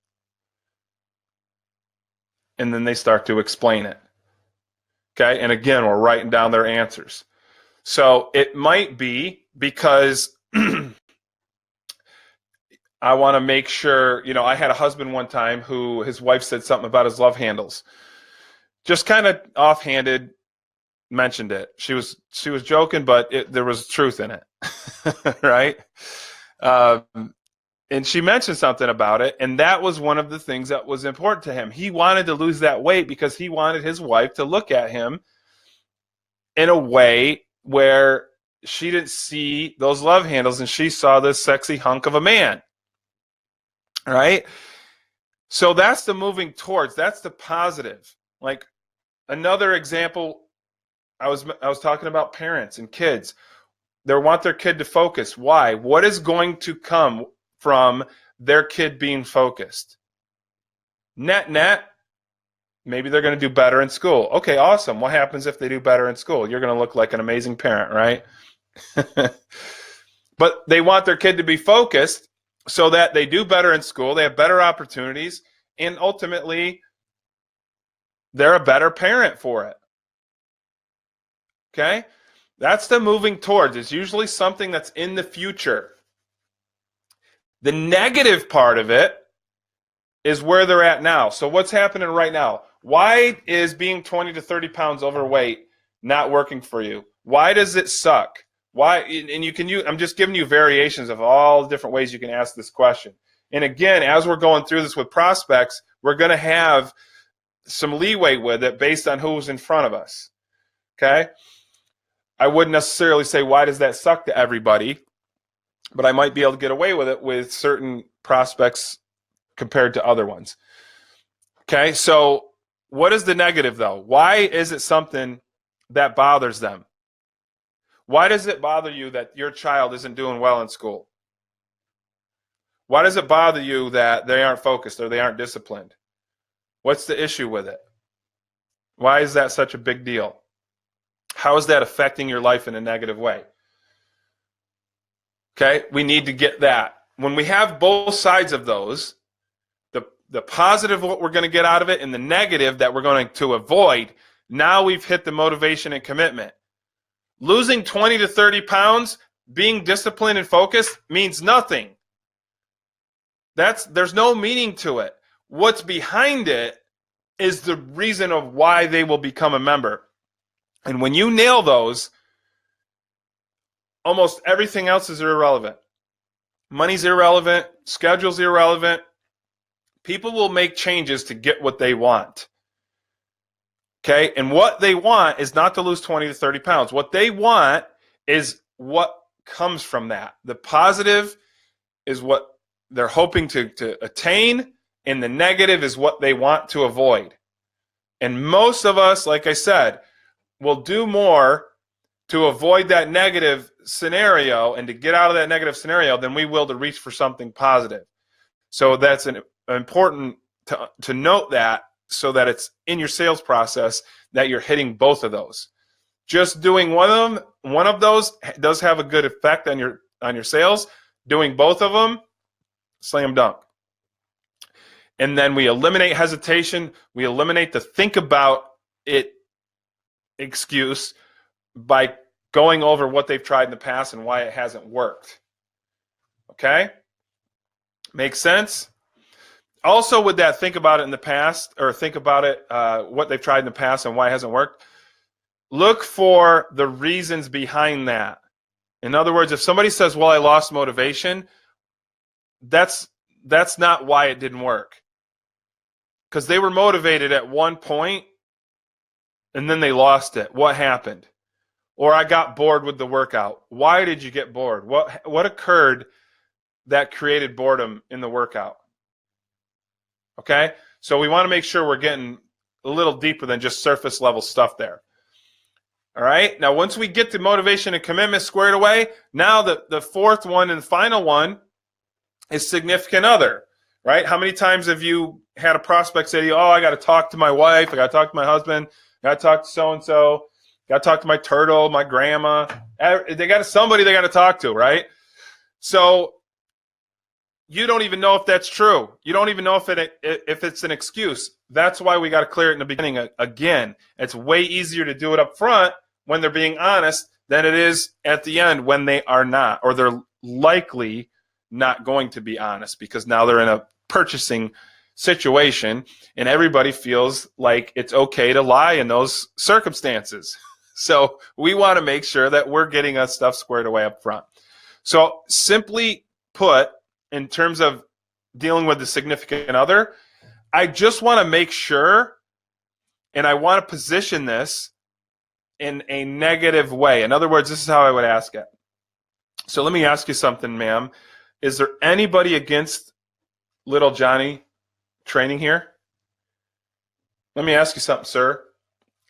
Speaker 2: And then they start to explain it. Okay, and again, we're writing down their answers. So it might be because I want to make sure, I had a husband one time who his wife said something about his love handles. Just kind of offhanded mentioned it. She was joking, but there was truth in it, right? And she mentioned something about it, and that was one of the things that was important to him. He wanted to lose that weight because he wanted his wife to look at him in a way where she didn't see those love handles and she saw this sexy hunk of a man. All right? So that's the moving towards. That's the positive. Like another example, I was talking about parents and kids. They want their kid to focus. Why? What is going to come from their kid being focused? Net, maybe they're going to do better in school. Okay, awesome. What happens if they do better in school? You're going to look like an amazing parent, right? But they want their kid to be focused so that they do better in school, they have better opportunities, and ultimately they're a better parent for it. Okay? That's the moving towards. It's usually something that's in the future. The negative part of it is where they're at now. So what's happening right now? Why is being 20 to 30 pounds overweight not working for you? Why does it suck? Why? And you can use, I'm just giving you variations of all the different ways you can ask this question. And again, as we're going through this with prospects, we're going to have some leeway with it based on who's in front of us. Okay? I wouldn't necessarily say, why does that suck to everybody? But I might be able to get away with it with certain prospects compared to other ones. Okay, so what is the negative though? Why is it something that bothers them? Why does it bother you that your child isn't doing well in school? Why does it bother you that they aren't focused or they aren't disciplined? What's the issue with it? Why is that such a big deal? How is that affecting your life in a negative way? Okay, we need to get that. When we have both sides of those, the positive, what we're going to get out of it, and the negative that we're going to avoid, now we've hit the motivation and commitment. Losing 20 to 30 pounds, being disciplined and focused means nothing. There's no meaning to it. What's behind it is the reason of why they will become a member. And when you nail those, almost everything else is irrelevant. Money's irrelevant. Schedule's irrelevant. People will make changes to get what they want. Okay? And what they want is not to lose 20 to 30 pounds. What they want is what comes from that. The positive is what they're hoping to attain, and the negative is what they want to avoid. And most of us, like I said, will do more to avoid that negative scenario and to get out of that negative scenario than we will to reach for something positive. So that's an important to note that, so that it's in your sales process that you're hitting both of those. Just doing one of those does have a good effect on your sales. Doing both of them, slam dunk. And then we eliminate hesitation. We eliminate the think about it excuse by going over what they've tried in the past and why it hasn't worked. Okay? Makes sense? Also, with that, think about it in the past, or think about it, what they've tried in the past and why it hasn't worked. Look for the reasons behind that. In other words, if somebody says, well, I lost motivation, that's not why it didn't work. Because they were motivated at one point and then they lost it. What happened? Or I got bored with the workout. Why did you get bored? What occurred that created boredom in the workout? Okay? So we want to make sure we're getting a little deeper than just surface level stuff there. All right? Now, once we get the motivation and commitment squared away, now the fourth one and final one is significant other. Right? How many times have you had a prospect say to you, oh, I got to talk to my wife, I got to talk to my husband, I got to talk to so-and-so, got to talk to my turtle, my grandma. They got somebody they got to talk to, right? So you don't even know if that's true. You don't even know if it's an excuse. That's why we got to clear it in the beginning again. It's way easier to do it up front when they're being honest than it is at the end when they are not, or they're likely not going to be honest, because now they're in a purchasing situation and everybody feels like it's okay to lie in those circumstances. So we want to make sure that we're getting us stuff squared away up front. So simply put, in terms of dealing with the significant other, I just want to make sure, and I want to position this in a negative way. In other words, this is how I would ask it. So let me ask you something, ma'am. Is there anybody against little Johnny training here? Let me ask you something, sir.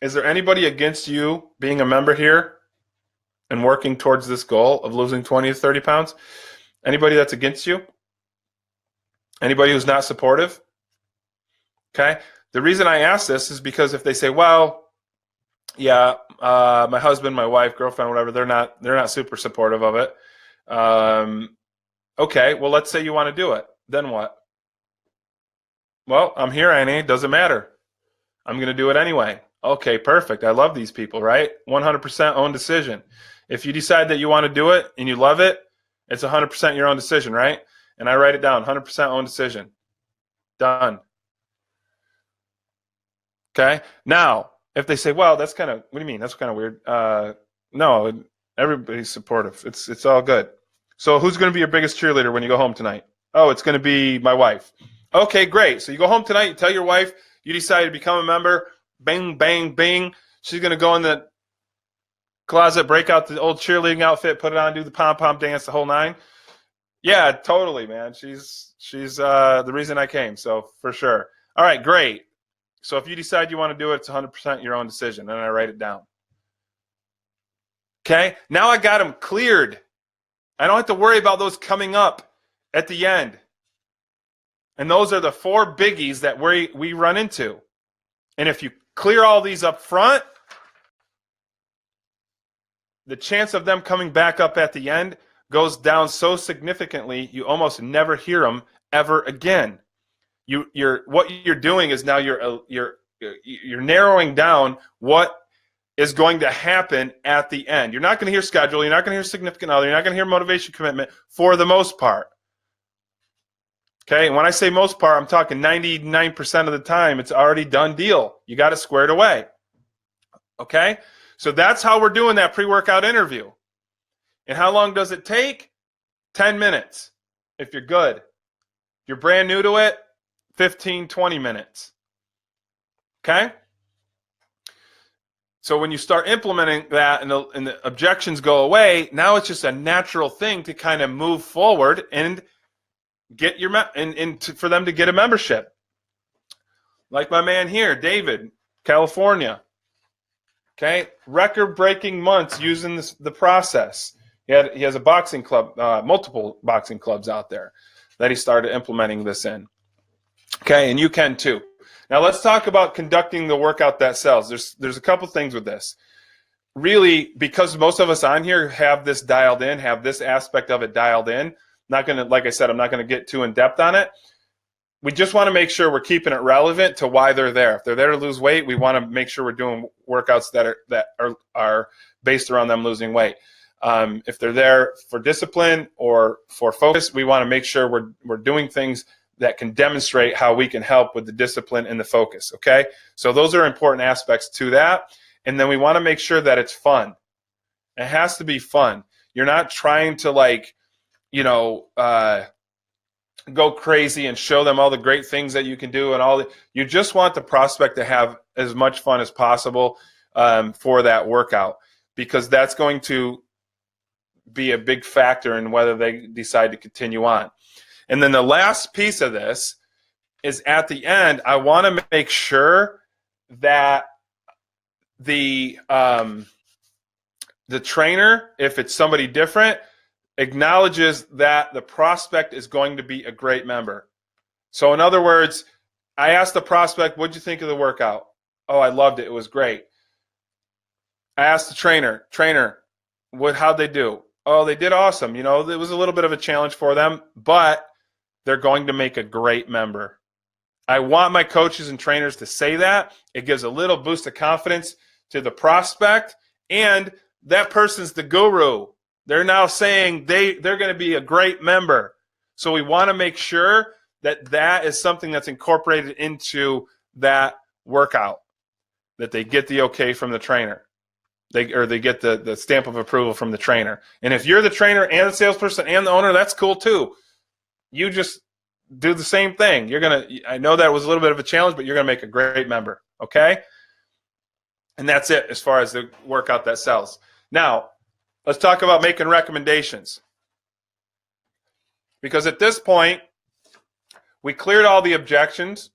Speaker 2: Is there anybody against you being a member here and working towards this goal of losing 20 to 30 pounds? Anybody that's against you? Anybody who's not supportive? Okay. The reason I ask this is because if they say, well, yeah, my husband, my wife, girlfriend, whatever, they're not super supportive of it. Okay, well, let's say you want to do it. Then what? Well, I'm here, Annie. Doesn't matter. I'm going to do it anyway. Okay, perfect. I love these people, right? 100% own decision. If you decide that you want to do it and you love it, it's 100% your own decision, right? And I write it down, 100% own decision. Done. Okay? Now, if they say, well, that's kind of, what do you mean? That's kind of weird. No, everybody's supportive. It's all good. So who's going to be your biggest cheerleader when you go home tonight? Oh, it's going to be my wife. Okay, great. So you go home tonight, you tell your wife you decided to become a member. Bang, bang, bing. She's going to go in the closet, break out the old cheerleading outfit, put it on, do the pom-pom dance, the whole nine. Yeah, totally, man. She's the reason I came, so for sure. All right, great. So if you decide you want to do it, it's 100% your own decision, and I write it down. Okay? Now I got them cleared. I don't have to worry about those coming up at the end. And those are the four biggies that we run into. And if you clear all these up front, the chance of them coming back up at the end goes down so significantly you almost never hear them ever again. What you're doing is now you're narrowing down what is going to happen at the end. You're not going to hear schedule. You're not going to hear significant other. You're not going to hear motivation commitment for the most part. Okay, and when I say most part, I'm talking 99% of the time. It's already done deal. You got it squared away. Okay, so that's how we're doing that pre-workout interview. And how long does it take? 10 minutes if you're good. If you're brand new to it, 15, 20 minutes. Okay? So when you start implementing that and the objections go away, now it's just a natural thing to kind of move forward and get your for them to get a membership. Like my man here, David, California. Okay? Record-breaking months using the process. He has a boxing club, multiple boxing clubs out there that he started implementing this in. Okay, and you can too. Now let's talk about conducting the workout that sells. There's a couple things with this. Really, because most of us on here have this dialed in, have this aspect of it dialed in. Not gonna, like I said, I'm not gonna get too in depth on it. We just want to make sure we're keeping it relevant to why they're there. If they're there to lose weight, we want to make sure we're doing workouts that are based around them losing weight. If they're there for discipline or for focus, we want to make sure we're doing things that can demonstrate how we can help with the discipline and the focus, okay? So those are important aspects to that. And then we want to make sure that it's fun. It has to be fun. You're not trying to go crazy and show them all the great things that you can do and you just want the prospect to have as much fun as possible for that workout, because that's going to be a big factor in whether they decide to continue on. And then the last piece of this is at the end, I want to make sure that the trainer, if it's somebody different, acknowledges that the prospect is going to be a great member. So in other words, I asked the prospect, what'd you think of the workout? Oh, I loved it. It was great. I asked the trainer, how'd they do? Oh, they did awesome. It was a little bit of a challenge for them, but they're going to make a great member. I want my coaches and trainers to say that. It gives a little boost of confidence to the prospect, and that person's the guru. They're now saying they're going to be a great member. So we want to make sure that is something that's incorporated into that workout, that they get the okay from the trainer. They get the stamp of approval from the trainer. And if you're the trainer and the salesperson and the owner, that's cool too. You just do the same thing. I know that was a little bit of a challenge, but you're going to make a great member, okay? And that's it as far as the workout that sells. Now, let's talk about making recommendations. Because at this point, we cleared all the objections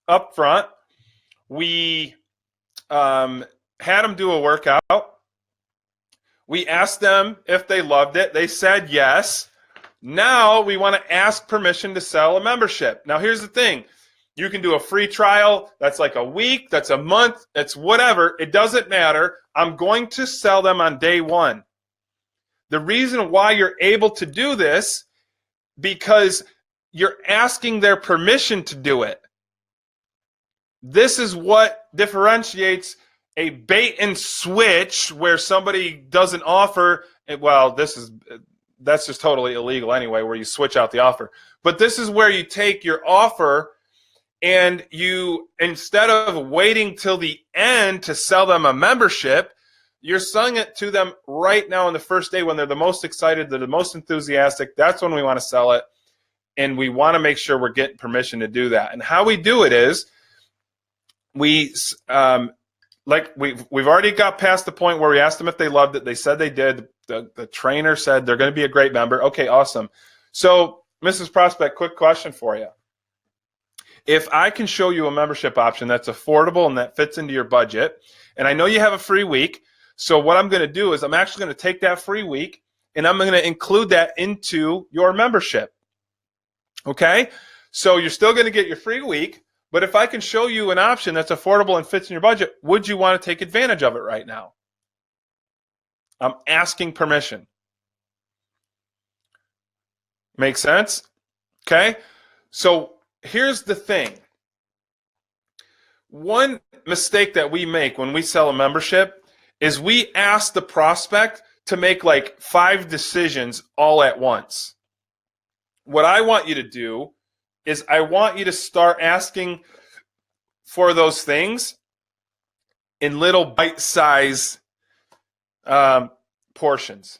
Speaker 2: up front. We had them do a workout. We asked them if they loved it. They said yes. Now we want to ask permission to sell a membership. Now here's the thing. You can do a free trial. That's like a week. That's a month. It's whatever. It doesn't matter. I'm going to sell them on day one. The reason why you're able to do this, because you're asking their permission to do it. This is what differentiates a bait and switch where somebody doesn't offer. Well, that's just totally illegal anyway, where you switch out the offer. But this is where you take your offer and you, instead of waiting till the end to sell them a membership, you're selling it to them right now on the first day when they're the most excited, they're the most enthusiastic. That's when we want to sell it. And we want to make sure we're getting permission to do that. And how we do it is we've already got past the point where we asked them if they loved it. They said they did. The trainer said they're going to be a great member. Okay, awesome. So, Mrs. Prospect, quick question for you. If I can show you a membership option that's affordable and that fits into your budget, and I know you have a free week, so what I'm going to do is I'm actually going to take that free week and I'm going to include that into your membership. Okay? So you're still going to get your free week, but if I can show you an option that's affordable and fits in your budget, would you want to take advantage of it right now? I'm asking permission. Make sense? Okay? So here's the thing. One mistake that we make when we sell a membership is we ask the prospect to make like 5 decisions all at once. What I want you to do is I want you to start asking for those things in little bite-sized portions.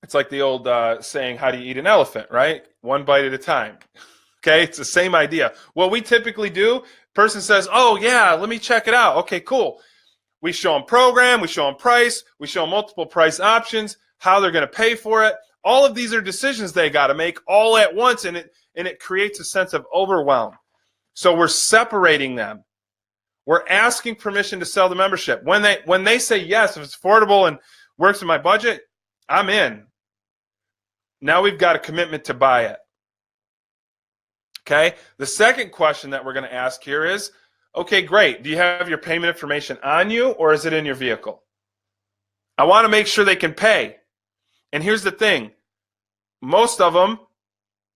Speaker 2: It's like the old saying, how do you eat an elephant, right? One bite at a time. Okay, it's the same idea. What we typically do, person says, oh yeah, let me check it out. Okay, cool. We show them program, we show them price, we show them multiple price options, how they're going to pay for it. All of these are decisions they got to make all at once, and it creates a sense of overwhelm. So we're separating them. We're asking permission to sell the membership. When they say yes, if it's affordable and works in my budget, I'm in. Now we've got a commitment to buy it. Okay? The second question that we're going to ask here is, okay, great. Do you have your payment information on you, or is it in your vehicle? I want to make sure they can pay. And here's the thing. Most of them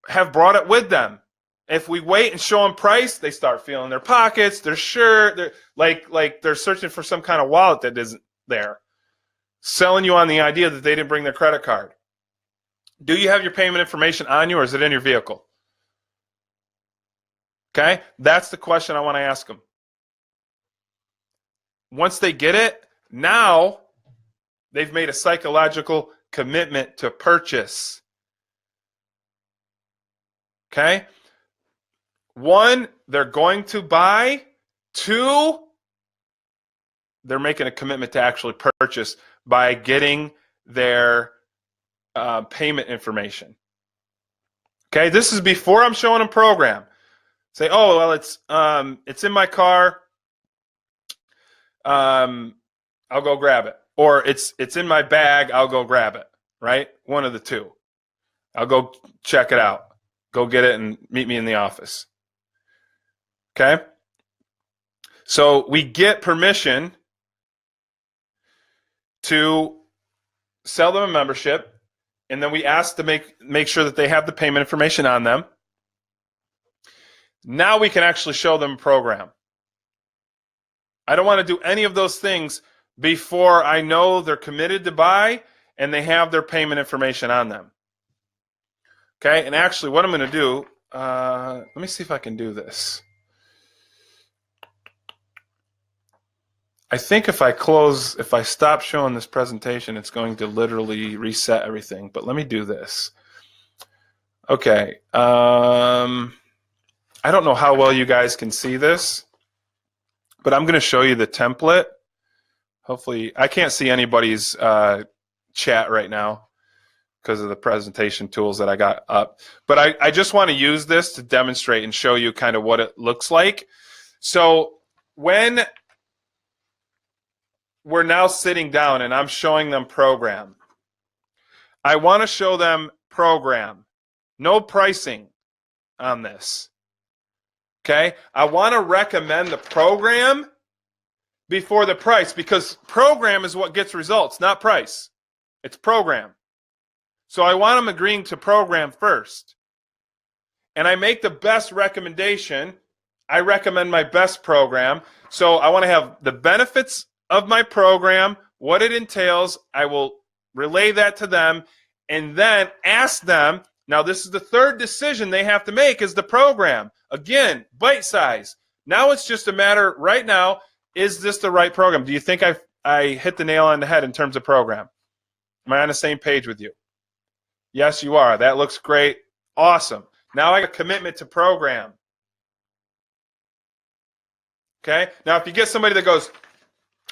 Speaker 2: have brought it with them. If we wait and show them price, they start feeling their pockets, they're sure, they're like they're searching for some kind of wallet that isn't there, selling you on the idea that they didn't bring their credit card. Do you have your payment information on you, or is it in your vehicle? Okay, that's the question I want to ask them. Once they get it, now they've made a psychological commitment to purchase. Okay? 1, they're going to buy. 2, they're making a commitment to actually purchase by getting their payment information. Okay? This is before I'm showing them program. Say, oh, well, it's in my car. I'll go grab it. Or it's in my bag. I'll go grab it. Right? One of the two. I'll go check it out. Go get it and meet me in the office. Okay? So we get permission to sell them a membership, and then we ask to make sure that they have the payment information on them. Now we can actually show them a program. I don't want to do any of those things before I know they're committed to buy and they have their payment information on them. Okay, and actually what I'm going to do, let me see if I can do this. I think if I stop showing this presentation, it's going to literally reset everything, but let me do this. Okay, I don't know how well you guys can see this, but I'm going to show you the template. Hopefully, I can't see anybody's chat right now because of the presentation tools that I got up. But I just want to use this to demonstrate and show you kind of what it looks like. So when we're now sitting down and I'm showing them program, I want to show them program. No pricing on this. Okay? I want to recommend the program before the price, because program is what gets results, not price. It's program. So I want them agreeing to program first. And I make the best recommendation. I recommend my best program. So I want to have the benefits of my program, what it entails. I will relay that to them and then ask them. Now, this is the third decision they have to make, is the program. Again, bite size. Now it's just a matter right now, is this the right program? Do you think I hit the nail on the head in terms of program? Am I on the same page with you? Yes, you are. That looks great. Awesome. Now I got a commitment to program. Okay? Now, if you get somebody that goes,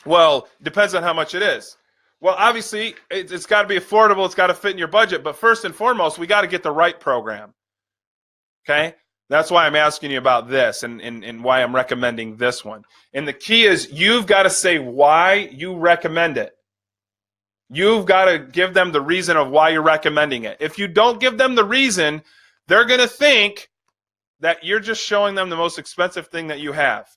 Speaker 2: well, depends on how much it is. Well, obviously, it's got to be affordable. It's got to fit in your budget. But first and foremost, we got to get the right program. Okay? That's why I'm asking you about this and why I'm recommending this one. And the key is you've got to say why you recommend it. You've got to give them the reason of why you're recommending it. If you don't give them the reason, they're going to think that you're just showing them the most expensive thing that you have.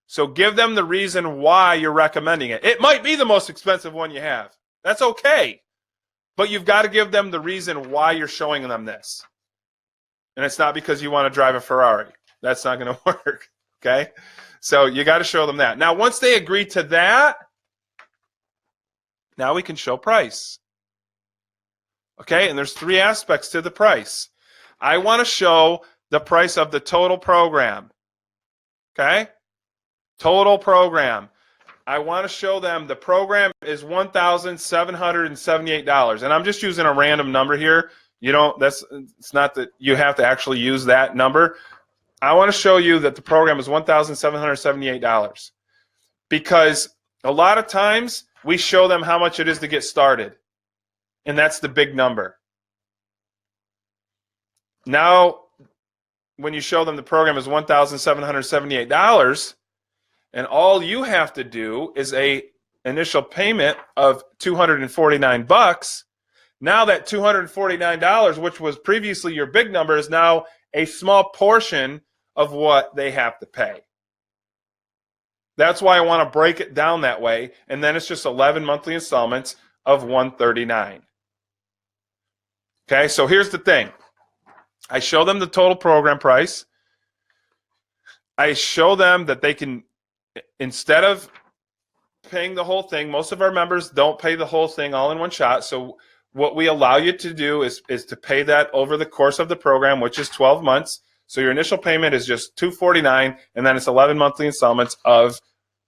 Speaker 2: So give them the reason why you're recommending it. It might be the most expensive one you have. That's okay. But you've got to give them the reason why you're showing them this. And it's not because you want to drive a Ferrari. That's not going to work. Okay? So you got to show them that. Now, once they agree to that, now we can show price. Okay? And there's 3 aspects to the price. I want to show the price of the total program. Okay? Total program. I want to show them the program is $1,778. And I'm just using a random number here. It's not that you have to actually use that number. I want to show you that the program is $1,778. Because a lot of times we show them how much it is to get started. And that's the big number. Now, when you show them the program is $1,778, and all you have to do is a initial payment of $249, now that $249, which was previously your big number, is now a small portion of what they have to pay. That's why I want to break it down that way, and then it's just 11 monthly installments of $139. Okay, so here's the thing. I show them the total program price. I show them that they can, instead of paying the whole thing, most of our members don't pay the whole thing all in one shot. So what we allow you to do is to pay that over the course of the program, which is 12 months. So your initial payment is just $249, and then it's 11 monthly installments of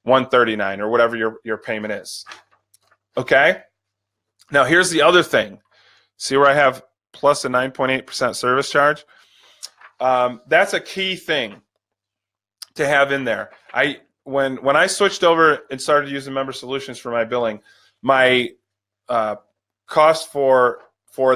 Speaker 2: $139 or whatever your payment is. Okay? Now here's the other thing. See where I have plus a 9.8% service charge? That's a key thing to have in there. When I switched over and started using Member Solutions for my billing, my cost for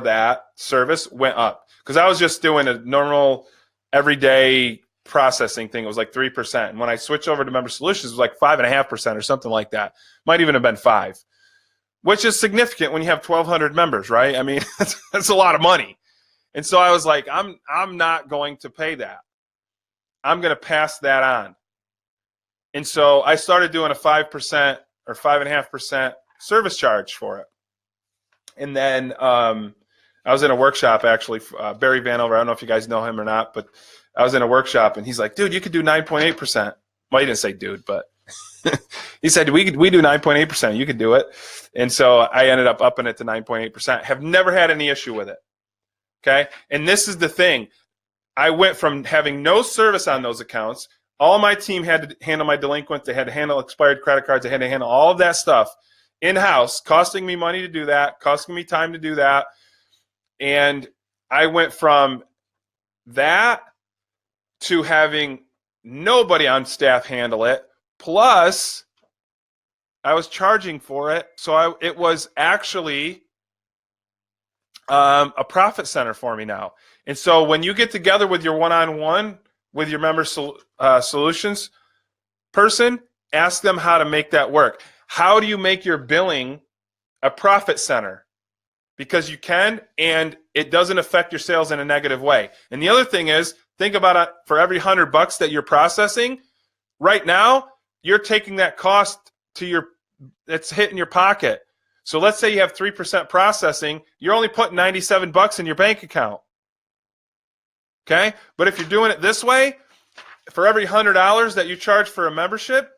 Speaker 2: that service went up because I was just doing a normal everyday processing thing. It was like 3%. And when I switched over to Member Solutions, it was like 5.5% or something like that. Might even have been 5%, which is significant when you have 1,200 members, right? I mean, that's a lot of money. And so I was like, I'm not going to pay that. I'm going to pass that on. And so I started doing a 5% or 5.5% service charge for it. And then I was in a workshop, actually, Barry Vanover. I don't know if you guys know him or not, but I was in a workshop, and he's like, dude, you could do 9.8%. Well, he didn't say dude, but he said, we do 9.8%. You could do it. And so I ended up upping it to 9.8%. Have never had any issue with it. Okay? And this is the thing. I went from having no service on those accounts. All my team had to handle my delinquents. They had to handle expired credit cards. They had to handle all of that stuff in-house, costing me money to do that, costing me time to do that. And I went from that to having nobody on staff handle it, plus I was charging for it. So it was actually a profit center for me now. And so when you get together with your one-on-one with your Member Solutions person, ask them how to make that work. How do you make your billing a profit center? Because you can, and it doesn't affect your sales in a negative way. And the other thing is, think about it, for every $100 that you're processing, right now, you're taking that cost to it's hitting your pocket. So let's say you have 3% processing, you're only putting $97 in your bank account. Okay? But if you're doing it this way, for every $100 that you charge for a membership,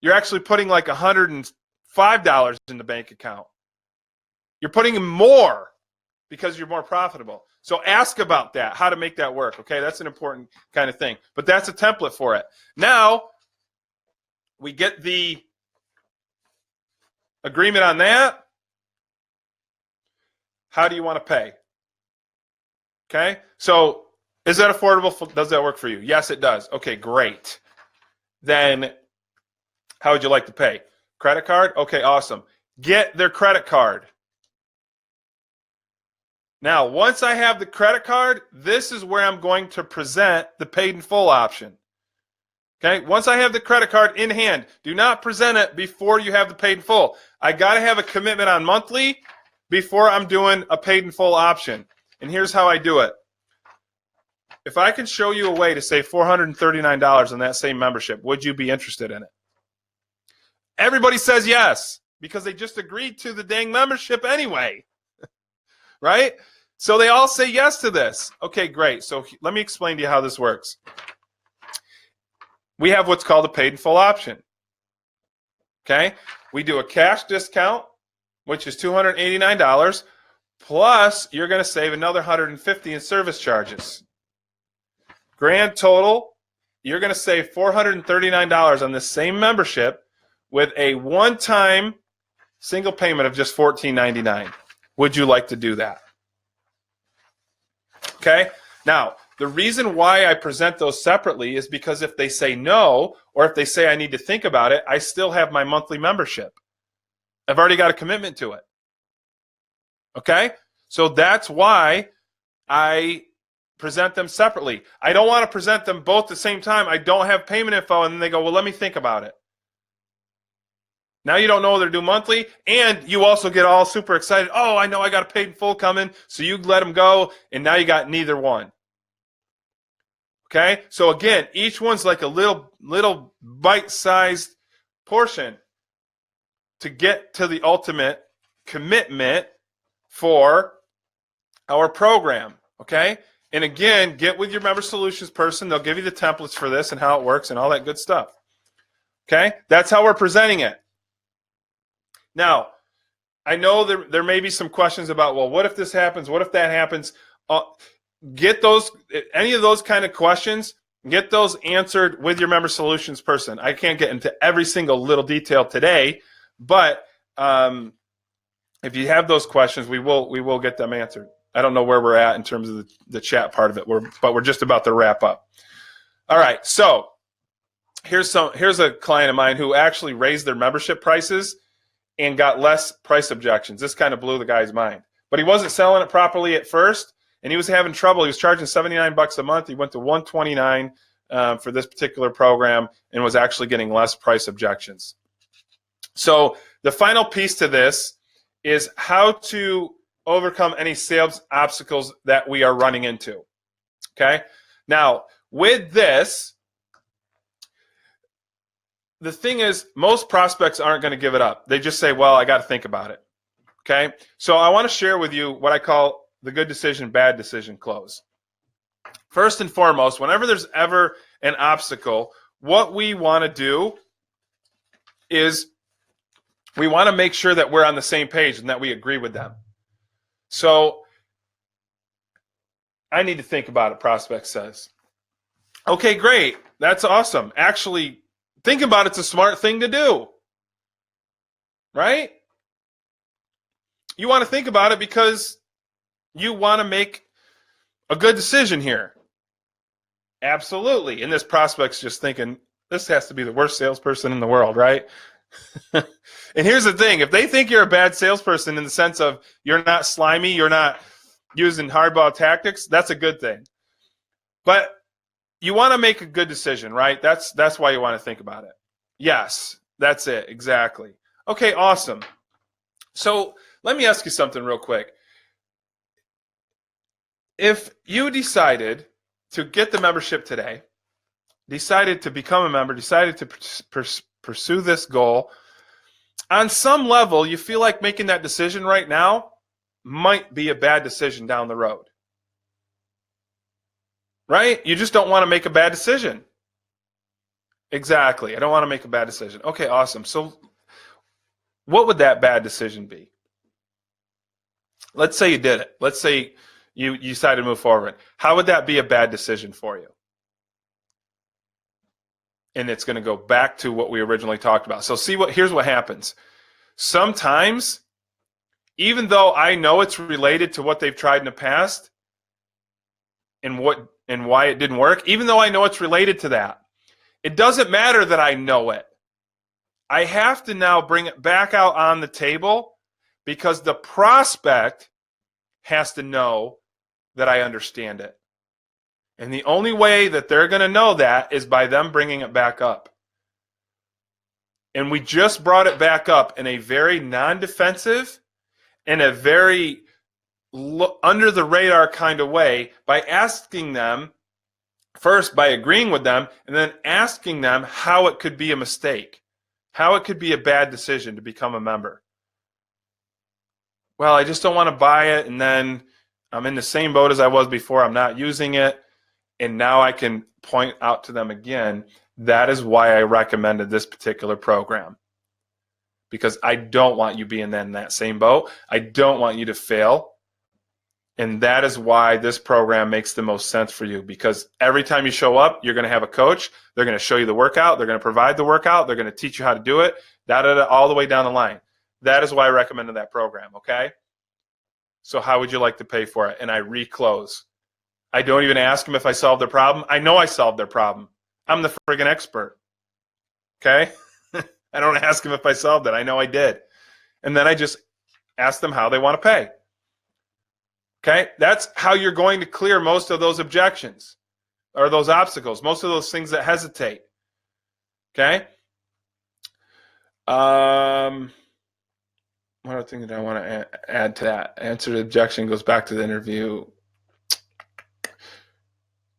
Speaker 2: you're actually putting like $105 in the bank account. You're putting in more because you're more profitable. So ask about that, how to make that work. Okay, that's an important kind of thing. But that's a template for it. Now, we get the agreement on that. How do you want to pay? Okay, so is that affordable? Does that work for you? Yes, it does. Okay, great. Then how would you like to pay? Credit card? Okay, awesome. Get their credit card. Now, once I have the credit card, this is where I'm going to present the paid in full option. Okay, once I have the credit card in hand, do not present it before you have the paid in full. I got to have a commitment on monthly before I'm doing a paid in full option. And here's how I do it. If I can show you a way to save $439 on that same membership, would you be interested in it? Everybody says yes, because they just agreed to the dang membership anyway. Right? So they all say yes to this. Okay, great. So let me explain to you how this works. We have what's called a paid in full option. Okay? We do a cash discount, which is $289, plus you're going to save another $150 in service charges. Grand total, you're going to save $439 on this same membership with a one-time single payment of just $14.99. Would you like to do that? Okay? Now, the reason why I present those separately is because if they say no, or if they say I need to think about it, I still have my monthly membership. I've already got a commitment to it. Okay? So that's why I present them separately. I don't want to present them both at the same time. I don't have payment info, and then they go, well, let me think about it. Now you don't know whether to do monthly, and you also get all super excited. Oh, I know I got a paid in full coming, so you let them go, and now you got neither one. Okay, so again, each one's like a little bite-sized portion to get to the ultimate commitment for our program. Okay, and again, get with your member solutions person. They'll give you the templates for this and how it works and all that good stuff. Okay, that's how we're presenting it. Now, I know there may be some questions about, well, what if this happens? What if that happens? Get those, any of those kind of questions, get those answered with your member solutions person. I can't get into every single little detail today, but if you have those questions, we will get them answered. I don't know where we're at in terms of the chat part of it, but we're just about to wrap up. All right, so here's a client of mine who actually raised their membership prices and got less price objections. This kind of blew the guy's mind. But he wasn't selling it properly at first, and he was having trouble. He was charging $79 a month. He went to $129 for this particular program and was actually getting less price objections. So the final piece to this is how to overcome any sales obstacles that we are running into. Okay? Now, with this, the thing is, most prospects aren't going to give it up. They just say, well, I got to think about it. Okay? So I want to share with you what I call the good decision, bad decision close. First and foremost, whenever there's ever an obstacle, what we want to do is we want to make sure that we're on the same page and that we agree with them. So I need to think about it, prospect says. Okay, great. That's awesome. Actually, think about it's a smart thing to do, right? You want to think about it because you want to make a good decision here. Absolutely. And this prospect's just thinking, this has to be the worst salesperson in the world, right? And here's the thing. If they think you're a bad salesperson in the sense of you're not slimy, you're not using hardball tactics, that's a good thing. But you want to make a good decision, right? That's why you want to think about it. Yes, that's it. Exactly. Okay, awesome. So let me ask you something real quick. If you decided to get the membership today, decided to become a member, decided to pursue this goal, on some level, you feel like making that decision right now might be a bad decision down the road. Right? You just don't want to make a bad decision. Exactly. I don't want to make a bad decision. Okay, awesome. So what would that bad decision be? Let's say you did it. Let's say you decided to move forward. How would that be a bad decision for you? And it's going to go back to what we originally talked about. So here's what happens. Sometimes, even though I know it's related to what they've tried in the past and why it didn't work, even though I know it's related to that, it doesn't matter that I know it. I have to now bring it back out on the table because the prospect has to know that I understand it. And the only way that they're going to know that is by them bringing it back up. And we just brought it back up in a very non-defensive and a very under the radar kind of way by asking them, first by agreeing with them, and then asking them how it could be a mistake, how it could be a bad decision to become a member. Well, I just don't want to buy it, and then I'm in the same boat as I was before. I'm not using it. And now I can point out to them again, that is why I recommended this particular program. Because I don't want you being in that same boat. I don't want you to fail. And that is why this program makes the most sense for you. Because every time you show up, you're going to have a coach. They're going to show you the workout. They're going to provide the workout. They're going to teach you how to do it, all the way down the line. That is why I recommended that program, okay? So how would you like to pay for it? And I reclose. I don't even ask them if I solved their problem. I know I solved their problem. I'm the friggin' expert. Okay? I don't ask them if I solved it. I know I did. And then I just ask them how they want to pay. Okay? That's how you're going to clear most of those objections or those obstacles, most of those things that hesitate. Okay? One other thing that I want to add to that. Answer to objection goes back to the interview.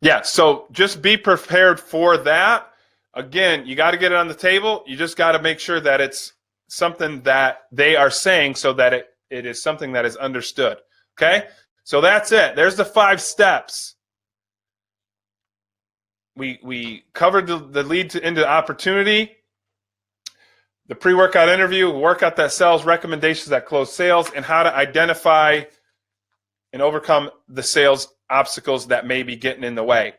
Speaker 2: Yeah, so just be prepared for that. Again, you got to get it on the table. You just got to make sure that it's something that they are saying so that it is something that is understood. Okay? So that's it. There's the 5 steps. We covered the lead into opportunity, the pre-workout interview, workout that sells, recommendations that close sales, and how to identify and overcome the sales obstacles that may be getting in the way.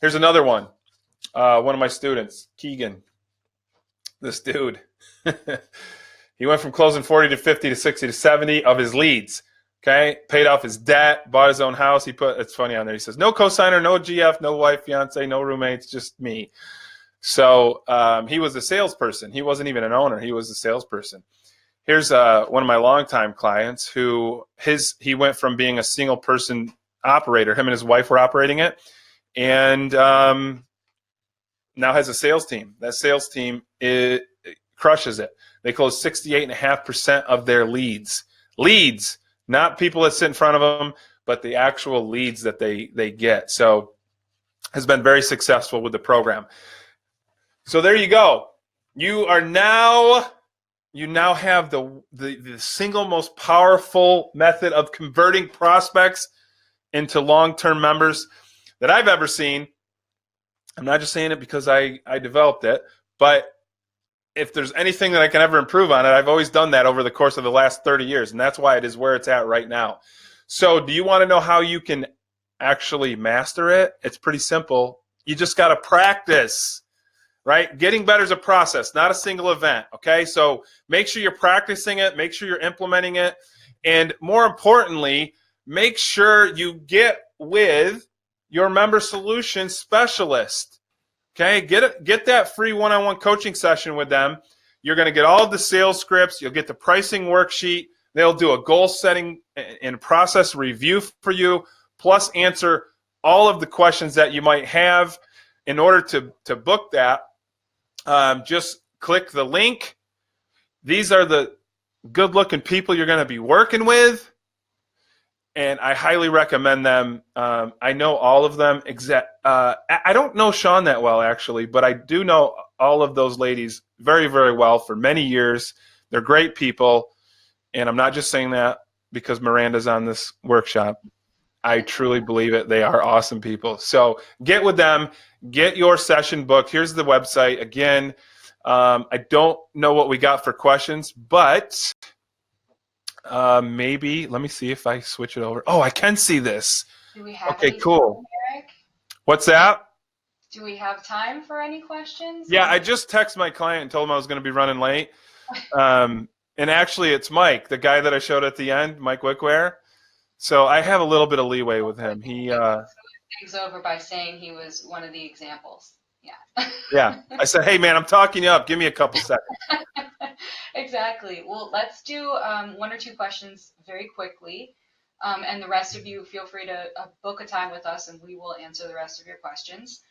Speaker 2: Here's another one. One of my students, Keegan, this dude, he went from closing 40 to 50 to 60 to 70 of his leads. Okay, paid off his debt, bought his own house. It's funny on there. He says, no cosigner, no GF, no wife, fiance, no roommates, just me. So he was a salesperson. He wasn't even an owner. He was a salesperson. Here's one of my longtime clients who he went from being a single person operator. Him and his wife were operating it, and now has a sales team. That sales team crushes it. They close 68.5% of their leads. Leads, not people that sit in front of them, but the actual leads that they get. So has been very successful with the program. So there you go. You now have the single most powerful method of converting prospects into long-term members that I've ever seen. I'm not just saying it because I developed it, but if there's anything that I can ever improve on it, I've always done that over the course of the last 30 years, and that's why it is where it's at right now. So do you want to know how you can actually master it? It's pretty simple. You just got to practice, right? Getting better is a process, not a single event, okay? So make sure you're practicing it, make sure you're implementing it, and more importantly, make sure you get with your member solution specialist. Okay, get that free one-on-one coaching session with them. You're going to get all of the sales scripts. You'll get the pricing worksheet. They'll do a goal setting and process review for you, plus answer all of the questions that you might have. In order to book that, just click the link. These are the good-looking people you're going to be working with, and I highly recommend them. I know all of them. I don't know Sean that well, actually, but I do know all of those ladies very, very well for many years. They're great people, and I'm not just saying that because Miranda's on this workshop. I truly believe it. They are awesome people. So get with them. Get your session booked. Here's the website. Again, I don't know what we got for questions, but maybe, let me see if I switch it over. Oh, I can see this.
Speaker 1: Do we have
Speaker 2: okay,
Speaker 1: any
Speaker 2: cool.
Speaker 1: time, Eric?
Speaker 2: What's that?
Speaker 1: Do we have time for any questions?
Speaker 2: Yeah, I just texted my client and told him I was going to be running late. And actually, it's Mike, the guy that I showed at the end, Mike Wickware. So I have a little bit of leeway with him. He
Speaker 1: things over by saying he was one of the examples. Yeah.
Speaker 2: Yeah. I said, hey, man, I'm talking you up. Give me a couple seconds.
Speaker 1: Exactly. Well, let's do 1 or 2 questions very quickly. And the rest of you, feel free to book a time with us, and we will answer the rest of your questions.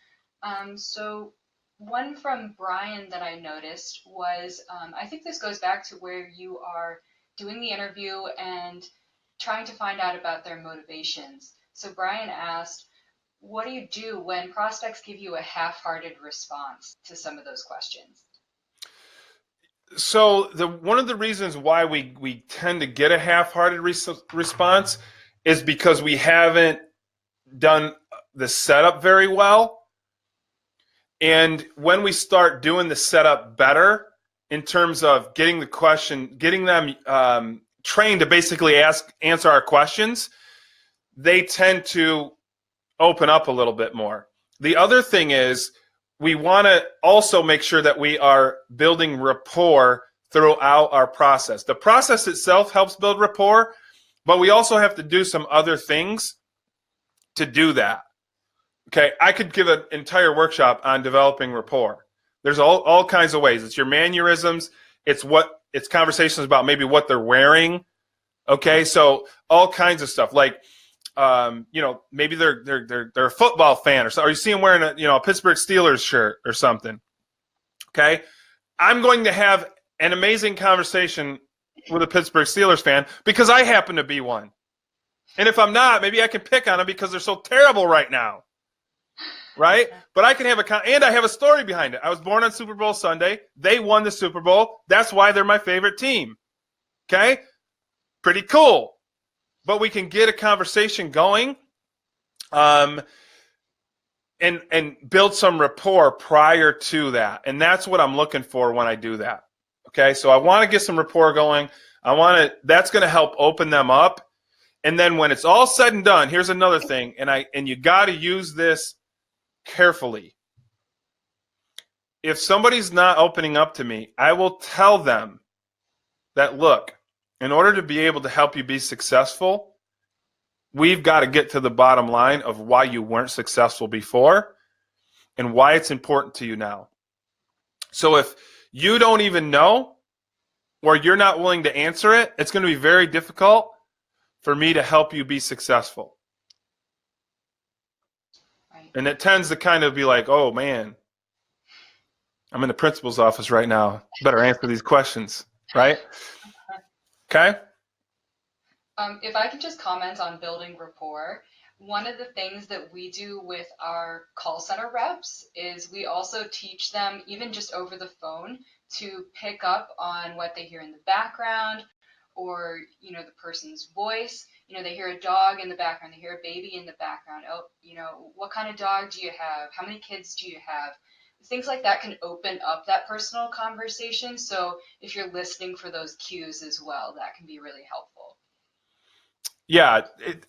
Speaker 1: So one from Brian that I noticed was, I think this goes back to where you are doing the interview and trying to find out about their motivations. So Brian asked, what do you do when prospects give you a half-hearted response to some of those questions?
Speaker 2: So one of the reasons why we tend to get a half-hearted response is because we haven't done the setup very well. And when we start doing the setup better in terms of getting the question, getting them trained to basically answer our questions, they tend to open up a little bit more. The other thing is we want to also make sure that we are building rapport throughout our process. The process itself helps build rapport, but we also have to do some other things to do that. Okay, I could give an entire workshop on developing rapport. There's all kinds of ways. It's your mannerisms. It's conversations about maybe what they're wearing. Okay, so all kinds of stuff like, maybe they're a football fan or so, or you see them wearing a Pittsburgh Steelers shirt or something. Okay, I'm going to have an amazing conversation with a Pittsburgh Steelers fan because I happen to be one. And if I'm not, maybe I can pick on them because they're so terrible right now. Right? But I can have and I have a story behind it. I was born on Super Bowl Sunday. They won the Super Bowl. That's why they're my favorite team. Okay? Pretty cool. But we can get a conversation going and build some rapport prior to that. And that's what I'm looking for when I do that. Okay? So I want to get some rapport going. That's going to help open them up. And then when it's all said and done, here's another thing, and you got to use this carefully. If somebody's not opening up to me, I will tell them that, look, in order to be able to help you be successful, we've got to get to the bottom line of why you weren't successful before and why it's important to you now. So if you don't even know or you're not willing to answer it, it's going to be very difficult for me to help you be successful. Right. And it tends to kind of be like, oh, man, I'm in the principal's office right now. Better answer these questions, right? Okay?
Speaker 1: If I can just comment on building rapport, one of the things that we do with our call center reps is we also teach them, even just over the phone, to pick up on what they hear in the background, or, the person's voice. They hear a dog in the background, they hear a baby in the background. Oh, what kind of dog do you have? How many kids do you have? Things like that can open up that personal conversation. So if you're listening for those cues as well, that can be really helpful.
Speaker 2: Yeah,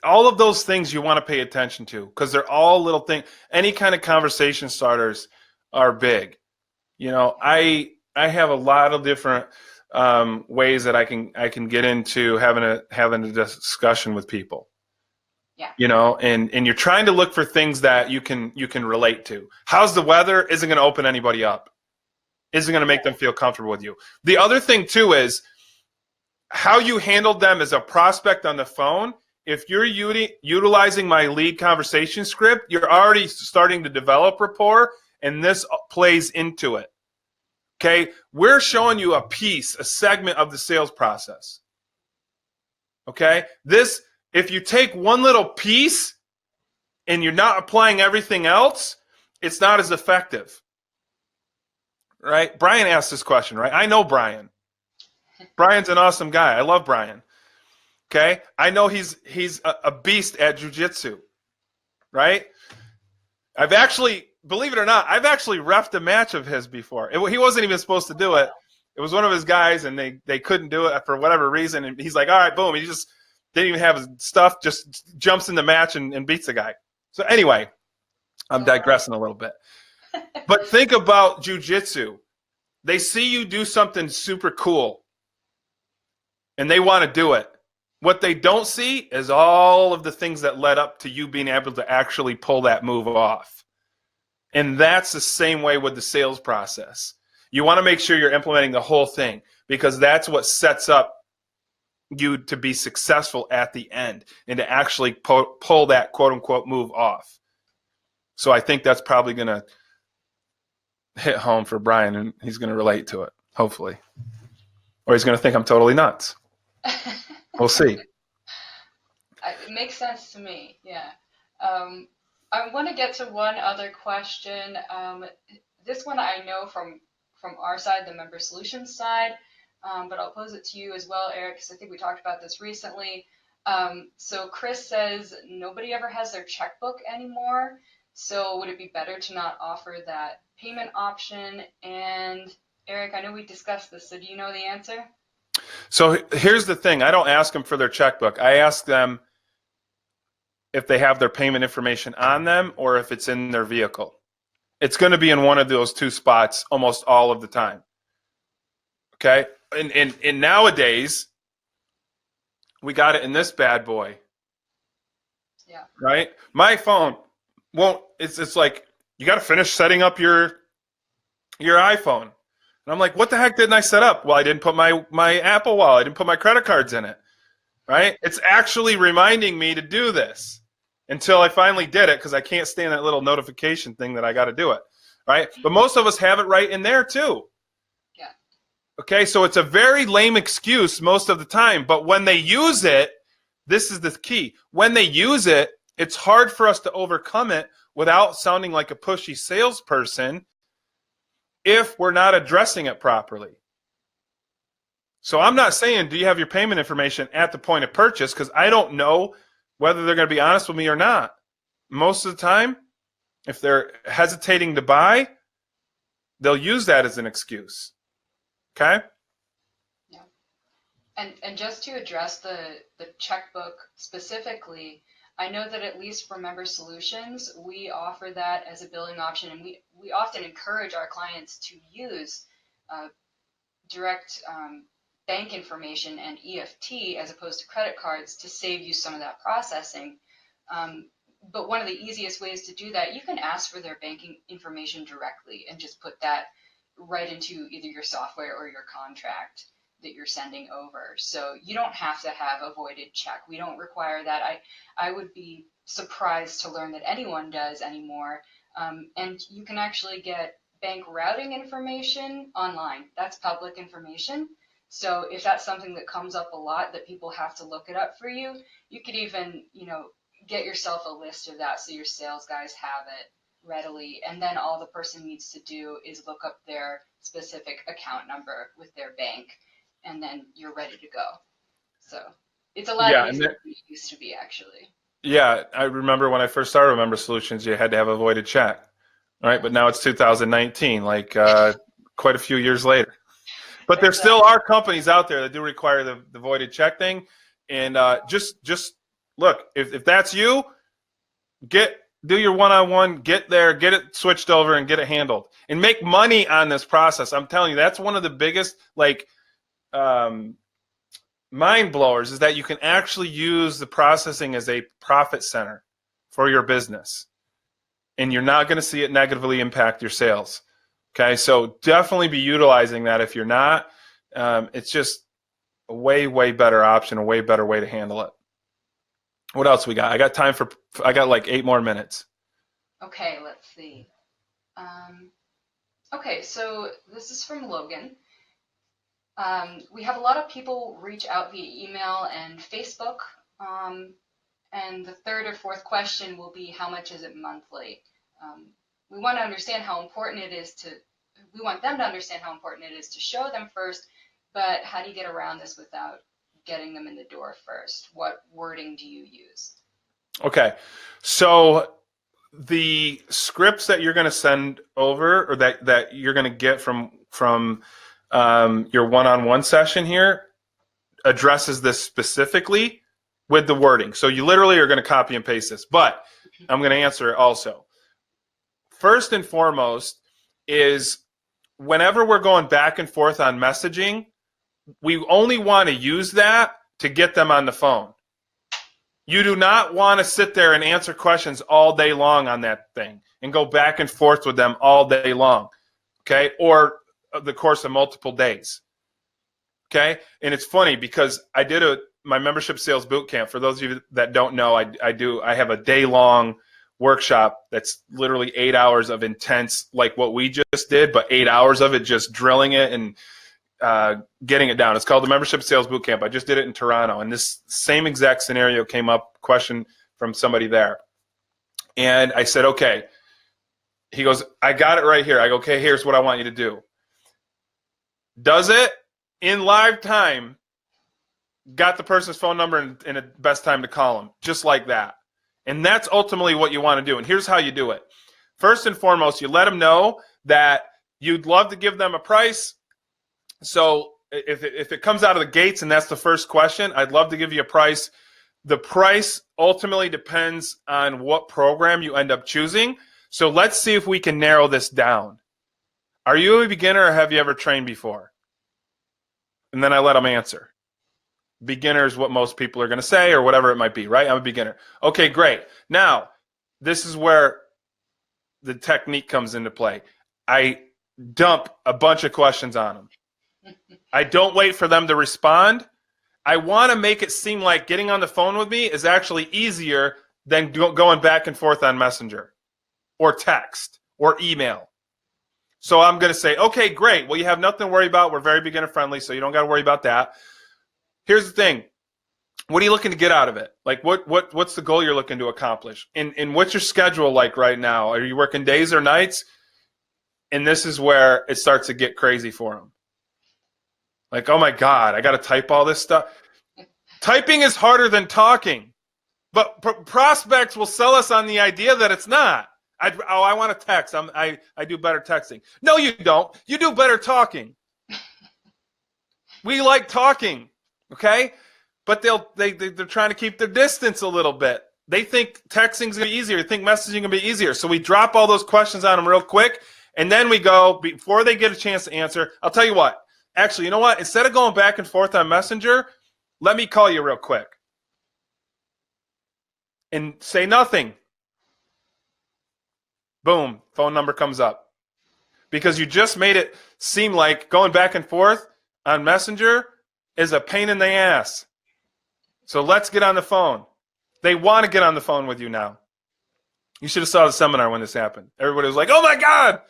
Speaker 2: all of those things you want to pay attention to because they're all little things. Any kind of conversation starters are big. I have a lot of different ways that I can get into having a discussion with people. Yeah. And you're trying to look for things that you can relate to. How's the weather isn't going to open anybody up. Isn't going to make them feel comfortable with you. The other thing too is how you handled them as a prospect on the phone. If you're utilizing my lead conversation script, you're already starting to develop rapport, and this plays into it. Okay, we're showing you a segment of the sales process. Okay, if you take one little piece and you're not applying everything else, it's not as effective. Right? Brian asked this question, right? I know Brian. Brian's an awesome guy. I love Brian. Okay, I know he's a beast at jiu-jitsu. Right? Believe it or not, I've actually reffed a match of his before. He wasn't even supposed to do it. It was one of his guys, and they couldn't do it for whatever reason. And he's like, all right, boom. He just didn't even have his stuff, just jumps in the match and beats the guy. So anyway, I'm digressing a little bit. But think about jiu-jitsu. They see you do something super cool, and they want to do it. What they don't see is all of the things that led up to you being able to actually pull that move off. And that's the same way with the sales process. You want to make sure you're implementing the whole thing because that's what sets up you to be successful at the end and to actually pull that quote-unquote move off. So I think that's probably going to hit home for Brian, and he's going to relate to it, hopefully. Or he's going to think I'm totally nuts. We'll see.
Speaker 1: It makes sense to me, yeah. I want to get to one other question. This one I know from our side, the member solutions side, but I'll pose it to you as well, Eric, because I think we talked about this recently. So Chris says nobody ever has their checkbook anymore. So would it be better to not offer that payment option? And Eric, I know we discussed this, so do you know the answer?
Speaker 2: So here's the thing. I don't ask them for their checkbook. I ask them if they have their payment information on them or if it's in their vehicle. It's going to be in one of those two spots almost all of the time. Okay? And nowadays, we got it in this bad boy.
Speaker 1: Yeah. Right?
Speaker 2: My phone won't, it's like, you got to finish setting up your iPhone. And I'm like, what the heck didn't I set up? Well, I didn't put my Apple Wallet. I didn't put my credit cards in it. Right? It's actually reminding me to do this until I finally did it because I can't stand that little notification thing that I got to do it. Right? But most of us have it right in there too.
Speaker 1: Yeah.
Speaker 2: Okay, so it's a very lame excuse most of the time, but when they use it, this is the key. When they use it, it's hard for us to overcome it without sounding like a pushy salesperson if we're not addressing it properly. So I'm not saying, do you have your payment information at the point of purchase? Because I don't know whether they're going to be honest with me or not. Most of the time, if they're hesitating to buy, they'll use that as an excuse. Okay?
Speaker 1: Yeah. And just to address the checkbook specifically, I know that at least for Member Solutions, we offer that as a billing option, and we often encourage our clients to use direct bank information and EFT as opposed to credit cards to save you some of that processing. But one of the easiest ways to do that, you can ask for their banking information directly and just put that right into either your software or your contract that you're sending over. So you don't have to have a voided check. We don't require that. I would be surprised to learn that anyone does anymore. And you can actually get bank routing information online. That's public information. So if that's something that comes up a lot that people have to look it up for you, you could even, get yourself a list of that so your sales guys have it readily. And then all the person needs to do is look up their specific account number with their bank, and then you're ready to go. So it's a lot easier than it used to be, actually.
Speaker 2: Yeah, I remember when I first started with Member Solutions, you had to have a voided check, right? But now it's 2019, quite a few years later. But there still are companies out there that do require the voided check thing. And just look, if that's you, do your one-on-one, get there, get it switched over, and get it handled, and make money on this process. I'm telling you, that's one of the biggest mind blowers, is that you can actually use the processing as a profit center for your business, and you're not going to see it negatively impact your sales. Okay, so definitely be utilizing that. If you're not, it's just a way better option, a way better way to handle it. What else we got? I got like 8 more minutes.
Speaker 1: Okay, let's see. Okay, so this is from Logan. We have a lot of people reach out via email and Facebook. And the third or fourth question will be, how much is it monthly? We want to understand how important it is we want them to understand how important it is to show them first, but how do you get around this without getting them in the door first? What wording do you use?
Speaker 2: Okay, so the scripts that you're going to send over, or that you're going to get from your one-on-one session here, addresses this specifically with the wording. So you literally are going to copy and paste this, but I'm going to answer it also. First and foremost is, whenever we're going back and forth on messaging, we only want to use that to get them on the phone. You do not want to sit there and answer questions all day long on that thing and go back and forth with them all day long, okay, or the course of multiple days, okay? And it's funny because I did my membership sales boot camp. For those of you that don't know, I have a day-long workshop that's literally 8 hours of intense, like what we just did, but 8 hours of it just drilling it and getting it down. It's called the Membership Sales Boot Camp. I just did it in Toronto, and this same exact scenario came up, question from somebody there. And I said, okay. He goes, I got it right here. I go, okay, here's what I want you to do. Does it in live time, got the person's phone number and the best time to call them, just like that. And that's ultimately what you want to do. And here's how you do it. First and foremost, you let them know that you'd love to give them a price. So if it comes out of the gates and that's the first question, I'd love to give you a price. The price ultimately depends on what program you end up choosing. So let's see if we can narrow this down. Are you a beginner, or have you ever trained before? And then I let them answer. Beginner is what most people are going to say, or whatever it might be, right? I'm a beginner. Okay, great. Now, this is where the technique comes into play. I dump a bunch of questions on them. I don't wait for them to respond. I want to make it seem like getting on the phone with me is actually easier than going back and forth on Messenger or text or email. So I'm going to say, okay, great. Well, you have nothing to worry about. We're very beginner friendly, so you don't got to worry about that. Here's the thing. What are you looking to get out of it? Like what's the goal you're looking to accomplish? And what's your schedule like right now? Are you working days or nights? And this is where it starts to get crazy for them. Like, oh my God, I got to type all this stuff. Typing is harder than talking, but prospects will sell us on the idea that it's not. I want to text. I do better texting. No, you don't. You do better talking. We like talking, okay? But they're trying to keep their distance a little bit. They think texting's gonna be easier. They think messaging gonna be easier. So we drop all those questions on them real quick, and then we go before they get a chance to answer. I'll tell you what. Actually, you know what? Instead of going back and forth on Messenger, let me call you real quick and say nothing. Boom, phone number comes up. Because you just made it seem like going back and forth on Messenger is a pain in the ass. So let's get on the phone. They want to get on the phone with you now. You should have saw the seminar when this happened. Everybody was like, oh my God,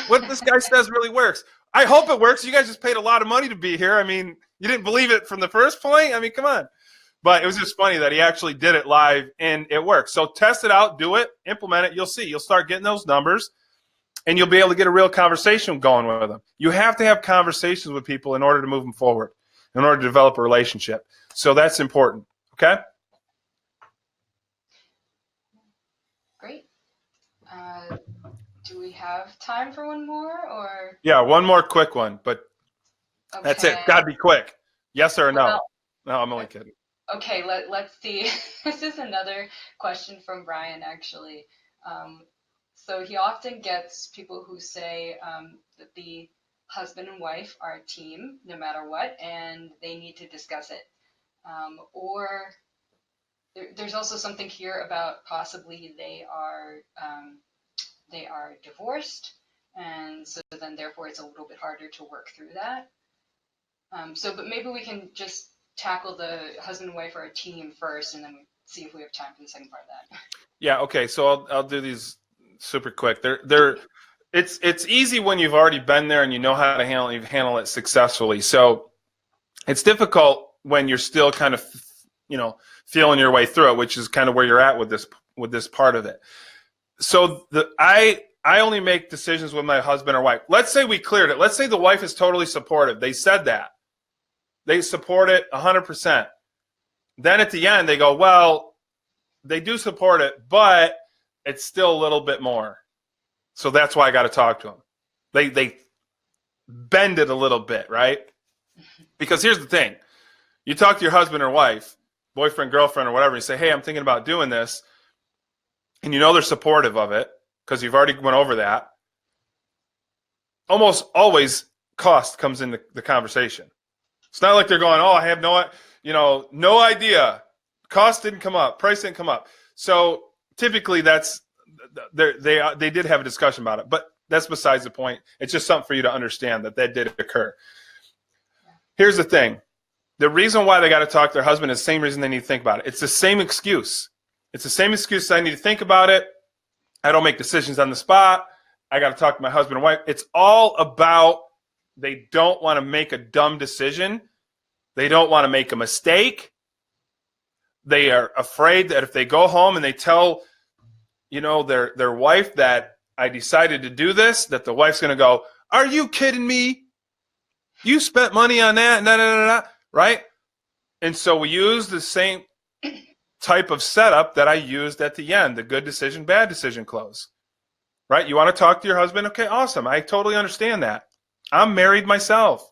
Speaker 2: what this guy says really works. I hope it works. You guys just paid a lot of money to be here. I mean, you didn't believe it from the first point? I mean, come on. But it was just funny that he actually did it live and it works. So test it out, do it, implement it. You'll see. You'll start getting those numbers and you'll be able to get a real conversation going with them. You have to have conversations with people in order to move them forward, in order to develop a relationship. So that's important. Okay?
Speaker 1: Great. Do we have time for one more, or?
Speaker 2: Yeah, one more quick one, but okay. That's it. Got to be quick. Yes or no?
Speaker 1: Well,
Speaker 2: no, I'm only kidding.
Speaker 1: Okay, let's see. This is another question from Brian, actually. So he often gets people who say that the husband and wife are a team, no matter what, and they need to discuss it. Or there's also something here about possibly they are divorced, and so then therefore it's a little bit harder to work through that. But maybe we can just tackle the husband and wife are a team first, and then see if we have time for the second part of that.
Speaker 2: Yeah. Okay. So I'll do these super quick. It's easy when you've already been there and you know how to handle it successfully. So it's difficult when you're still kind of feeling your way through it, which is kind of where you're at with this part of it. So I only make decisions with my husband or wife. Let's say we cleared it. Let's say the wife is totally supportive. They said that. They support it 100%. Then at the end, they go, well, they do support it, but it's still a little bit more. So that's why I got to talk to them. They bend it a little bit, right? Because here's the thing. You talk to your husband or wife, boyfriend, girlfriend, or whatever, and you say, hey, I'm thinking about doing this. And you know they're supportive of it because you've already went over that. Almost always cost comes in the conversation. It's not like they're going, oh, I have no idea. Cost didn't come up. Price didn't come up. So typically they did have a discussion about it, but that's besides the point. It's just something for you to understand that did occur. Here's the thing. The reason why they got to talk to their husband is the same reason they need to think about it. It's the same excuse. It's the same excuse I need to think about it. I don't make decisions on the spot. I got to talk to my husband and wife. It's all about they don't want to make a dumb decision. They don't want to make a mistake. They are afraid that if they go home and they tell, their wife that I decided to do this, that the wife's going to go, are you kidding me? You spent money on that, right? And so we use the same type of setup that I used at the end, the good decision, bad decision close, right? You want to talk to your husband? Okay, awesome. I totally understand that. I'm married myself,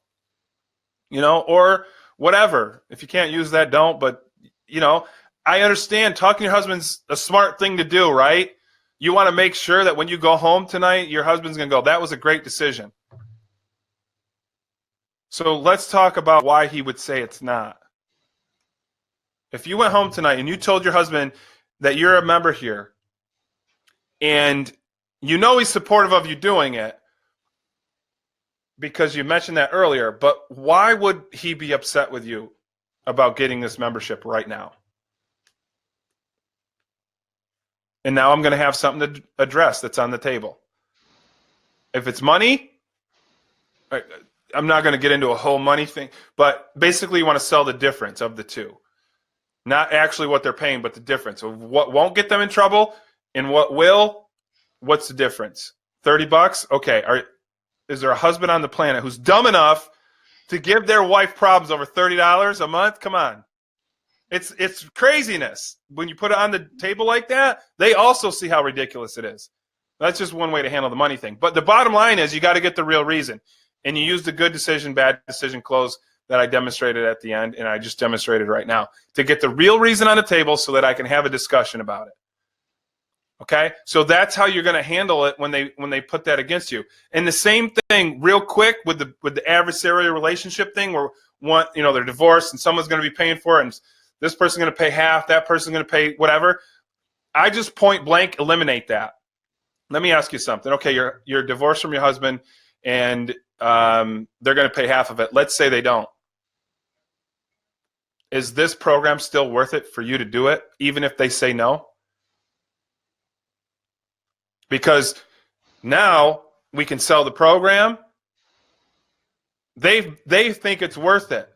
Speaker 2: or whatever. If you can't use that, don't. But, I understand talking to your husband's a smart thing to do, right? You want to make sure that when you go home tonight, your husband's going to go, that was a great decision. So let's talk about why he would say it's not. If you went home tonight and you told your husband that you're a member here and he's supportive of you doing it because you mentioned that earlier, but why would he be upset with you about getting this membership right now? And now I'm going to have something to address that's on the table. If it's money, I'm not going to get into a whole money thing, but basically you want to sell the difference of the two. Not actually what they're paying, but the difference of what won't get them in trouble and what will. What's the difference? $30? Okay. Is there a husband on the planet who's dumb enough to give their wife problems over $30 a month? Come on. It's craziness. When you put it on the table like that, they also see how ridiculous it is. That's just one way to handle the money thing. But the bottom line is you got to get the real reason. And you use the good decision, bad decision close that I demonstrated at the end, and I just demonstrated right now, to get the real reason on the table so that I can have a discussion about it. Okay? So that's how you're going to handle it when they put that against you. And the same thing, real quick, with the adversarial relationship thing, where they're divorced and someone's going to be paying for it, and this person's going to pay half, that person's going to pay whatever. I just point blank eliminate that. Let me ask you something. Okay, you're divorced from your husband, and they're going to pay half of it. Let's say they don't. Is this program still worth it for you to do it, even if they say no? Because now we can sell the program. They think it's worth it,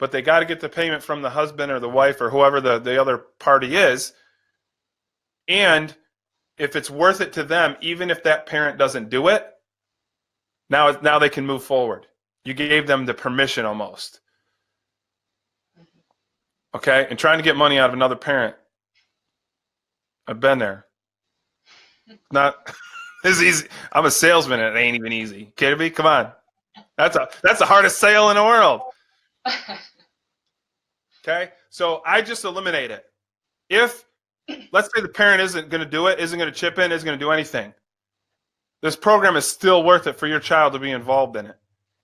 Speaker 2: but they got to get the payment from the husband or the wife or whoever the other party is. And if it's worth it to them, even if that parent doesn't do it, now they can move forward. You gave them the permission almost. Okay? And trying to get money out of another parent, I've been there. Not it's easy. I'm a salesman and it ain't even easy. Kidding me? Come on. That's the hardest sale in the world. Okay? So I just eliminate it. If, let's say the parent isn't going to do it, isn't going to chip in, isn't going to do anything, this program is still worth it for your child to be involved in it.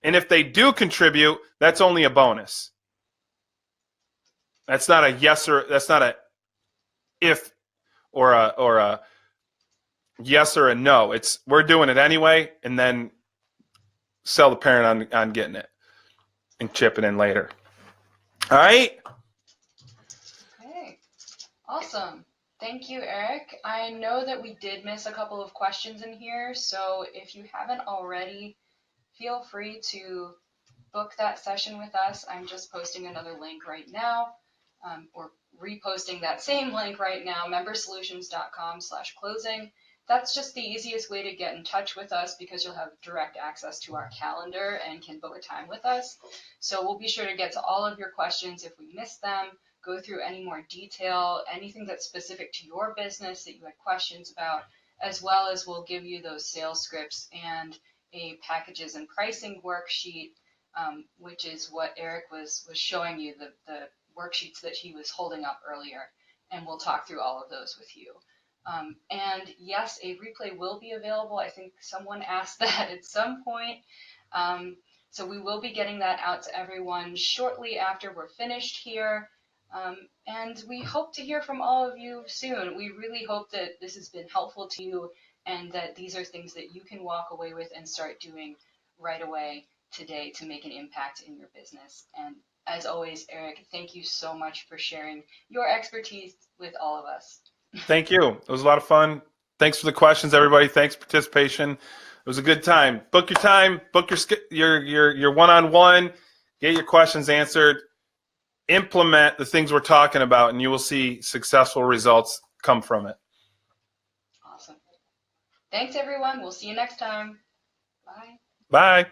Speaker 2: And if they do contribute, that's only a bonus. That's not a yes or that's not a if or a yes or a no. It's we're doing it anyway, and then sell the parent on getting it and chipping in later. All right?
Speaker 1: Okay. Awesome. Thank you, Eric. I know that we did miss a couple of questions in here, so if you haven't already, feel free to book that session with us. I'm just posting another link right now, or reposting that same link right now, membersolutions.com/closing. That's just the easiest way to get in touch with us because you'll have direct access to our calendar and can book a time with us. So we'll be sure to get to all of your questions if we miss them, go through any more detail, anything that's specific to your business that you had questions about, as well as we'll give you those sales scripts and a packages and pricing worksheet, which is what Eric was showing you, the worksheets that he was holding up earlier, and we'll talk through all of those with you. And yes, a replay will be available. I think someone asked that at some point. So we will be getting that out to everyone shortly after we're finished here. And we hope to hear from all of you soon. We really hope that this has been helpful to you and that these are things that you can walk away with and start doing right away today to make an impact in your business. And as always, Eric, thank you so much for sharing your expertise with all of us.
Speaker 2: Thank you. It was a lot of fun. Thanks for the questions, everybody. Thanks for participation. It was a good time. Book your time. Book your one-on-one. Get your questions answered. Implement the things we're talking about, and you will see successful results come from it.
Speaker 1: Awesome. Thanks, everyone. We'll see you next time. Bye.
Speaker 2: Bye.